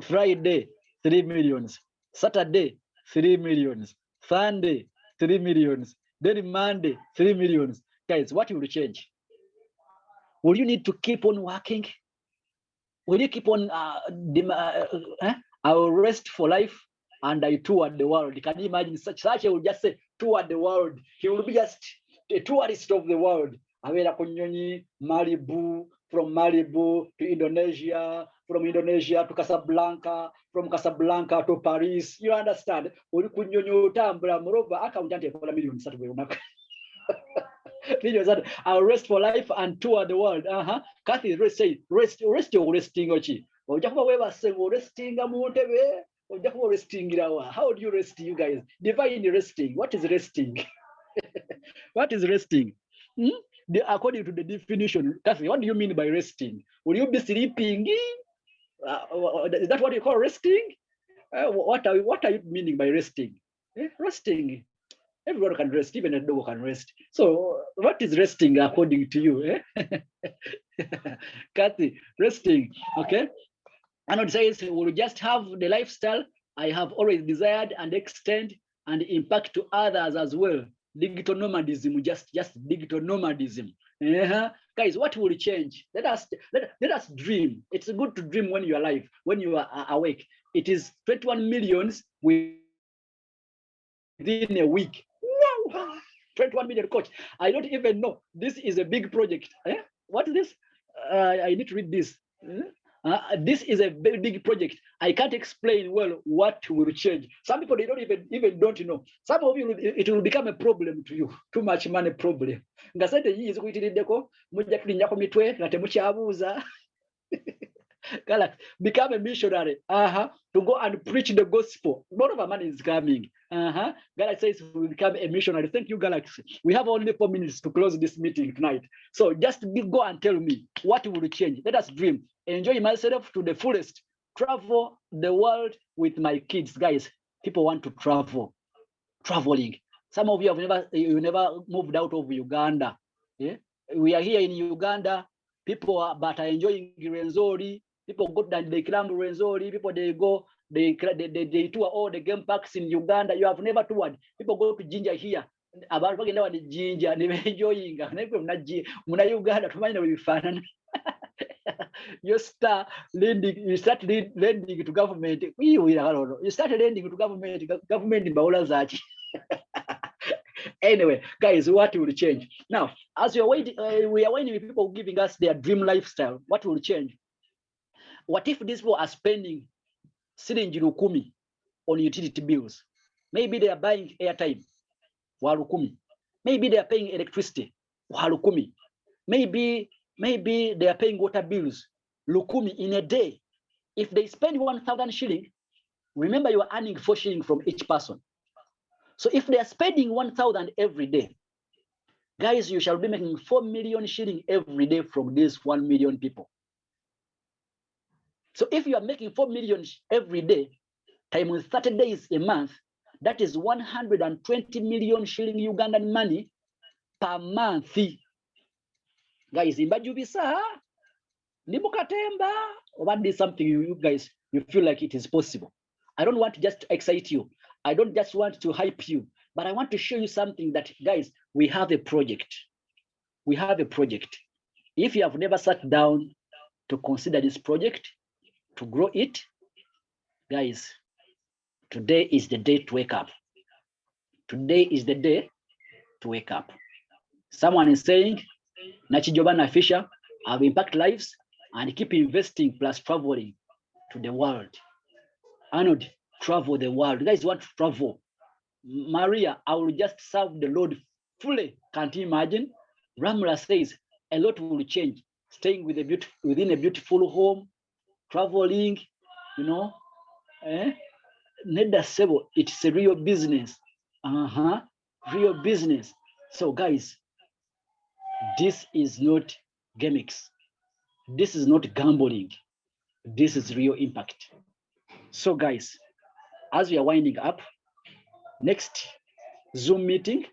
Friday 3 millions, Saturday 3 millions, Sunday 3 millions, then Monday 3 millions. Guys, what will change? Will you need to keep on working? Will you keep on I will rest for life and I tour the world? Can you imagine such will just say tour the world? He will be just a tourist of the world. Malibu, from Malibu to Indonesia, from Indonesia to Casablanca, from Casablanca to Paris. You understand? Moreover, accountant for millions. I'll rest for life and tour the world. Kathy, say rest your resting. ojja kuba weebase ng'orestinga mu ntebe, ojja kuba orestingira wa? How do you rest, you guys? Define resting. What is resting? What is resting? According to the definition, Kathy, what do you mean by resting? Will you be sleeping? Is that what you call resting? What are you meaning by resting? Resting. Everyone can rest, even a dog can rest. So what is resting according to you? Kathy, resting, okay? And it says, we'll just have the lifestyle I have always desired and extend and impact to others as well. Digital nomadism, just digital nomadism. Guys, what will change? Let us dream. It's good to dream when you're alive, when you are awake. It is 21 millions within a week. Wow. 21 million, coach. I don't even know. This is a big project. What is this? I need to read this. This is a very big project. I can't explain well what will change. Some people, they don't even don't know. Some of you, it will become a problem to you. Too much money problem. Ngasente yi izikuyitiriddeko mujja tulinnyako mitwe nga temukyabuuza. Become a missionary to go and preach the gospel. A lot of our money is coming. Galaxy says we become a missionary. Thank you, Galaxy. We have only 4 minutes to close this meeting tonight. So just go and tell me what will change. Let us dream. Enjoy myself to the fullest. Travel the world with my kids. Guys, people want to travel. Traveling. Some of you have never moved out of Uganda. Yeah? We are here in Uganda. People are enjoying Renzori. People go and they climb Renzori. People they tour all the game parks in Uganda. You have never toured. People go to Jinja here. About Jinja, they enjoying. Uganda to you start lending to government. You start lending to government in Baula. Anyway, guys, what will change? Now, as we are waiting with people giving us their dream lifestyle, what will change? What if these people are spending siringi lukumi on utility bills? Maybe they are buying airtime, walukumi. Maybe they are paying electricity, walukumi. Maybe they are paying water bills, lukumi in a day. If they spend 1,000 shilling, remember you are earning 4 shilling from each person. So if they are spending 1,000 every day, guys, you shall be making 4 million shilling every day from these 1 million people. So if you are making 4 million every day, times 30 days a month, that is 120 million shilling Ugandan money per month. Guys, imbajubisa, nimukatemba, what is something you guys, you feel like it is possible. I don't want to just excite you. I don't just want to hype you, but I want to show you something that, guys, we have a project. We have a project. If you have never sat down to consider this project, to grow it, guys, today is the day to wake up. Today is the day to wake up. Someone is saying, Nachijobana Fisher, I'll impact lives and keep investing plus traveling to the world. Arnold, travel the world. You guys want to travel. Maria, I will just serve the Lord fully. Can't you imagine? Ramla says, a lot will change. Staying with within a beautiful home, traveling, you know, it's a real business. Real business. So guys, this is not gimmicks. This is not gambling. This is real impact. So guys, as we are winding up, next Zoom meeting,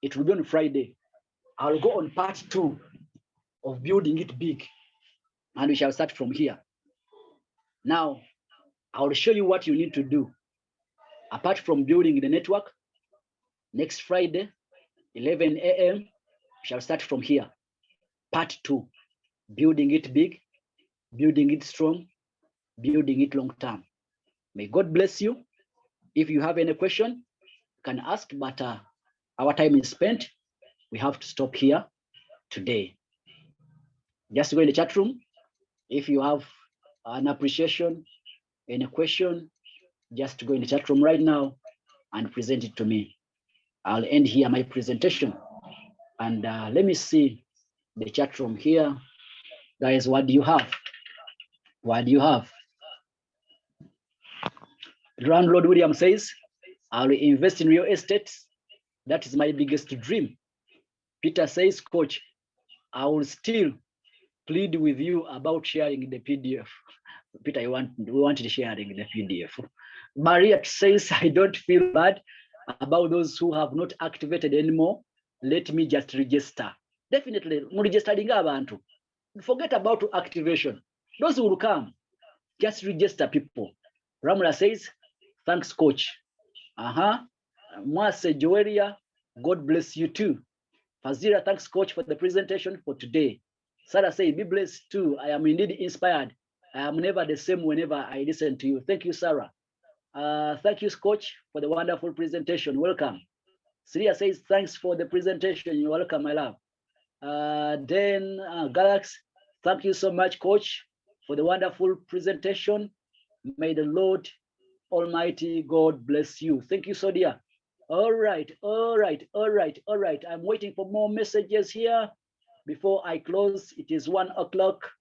it will be on Friday. I'll go on part 2 of building it big, and we shall start from here. Now, I'll show you what you need to do. Apart from building the network, next Friday, 11 a.m., we shall start from here. Part 2, building it big, building it strong, building it long term. May God bless you. If you have any question, you can ask, but our time is spent. We have to stop here today. Just go in the chat room. If you have an appreciation, any question, just go in the chat room right now and present it to me. I'll end here my presentation. And let me see the chat room here. Guys, what do you have? What do you have? Landlord William says, I'll invest in real estate. That is my biggest dream. Peter says, Coach, I will still plead with you about sharing the PDF. Peter, we wanted sharing the PDF. Maria says, I don't feel bad about those who have not activated anymore. Let me just register. Definitely, registering abantu. Forget about activation. Those will come. Just register people. Ramla says, thanks, coach. Mwase Joelia, God bless you too. Fazira, thanks, coach, for the presentation for today. Sarah says, be blessed too. I am indeed inspired. I am never the same whenever I listen to you. Thank you, Sarah. Thank you, coach, for the wonderful presentation. Welcome. Syria says, thanks for the presentation. You're welcome, my love. Galax, thank you so much, coach, for the wonderful presentation. May the Lord Almighty God bless you. Thank you, so dear. All right. I'm waiting for more messages here before I close. It is 1 o'clock.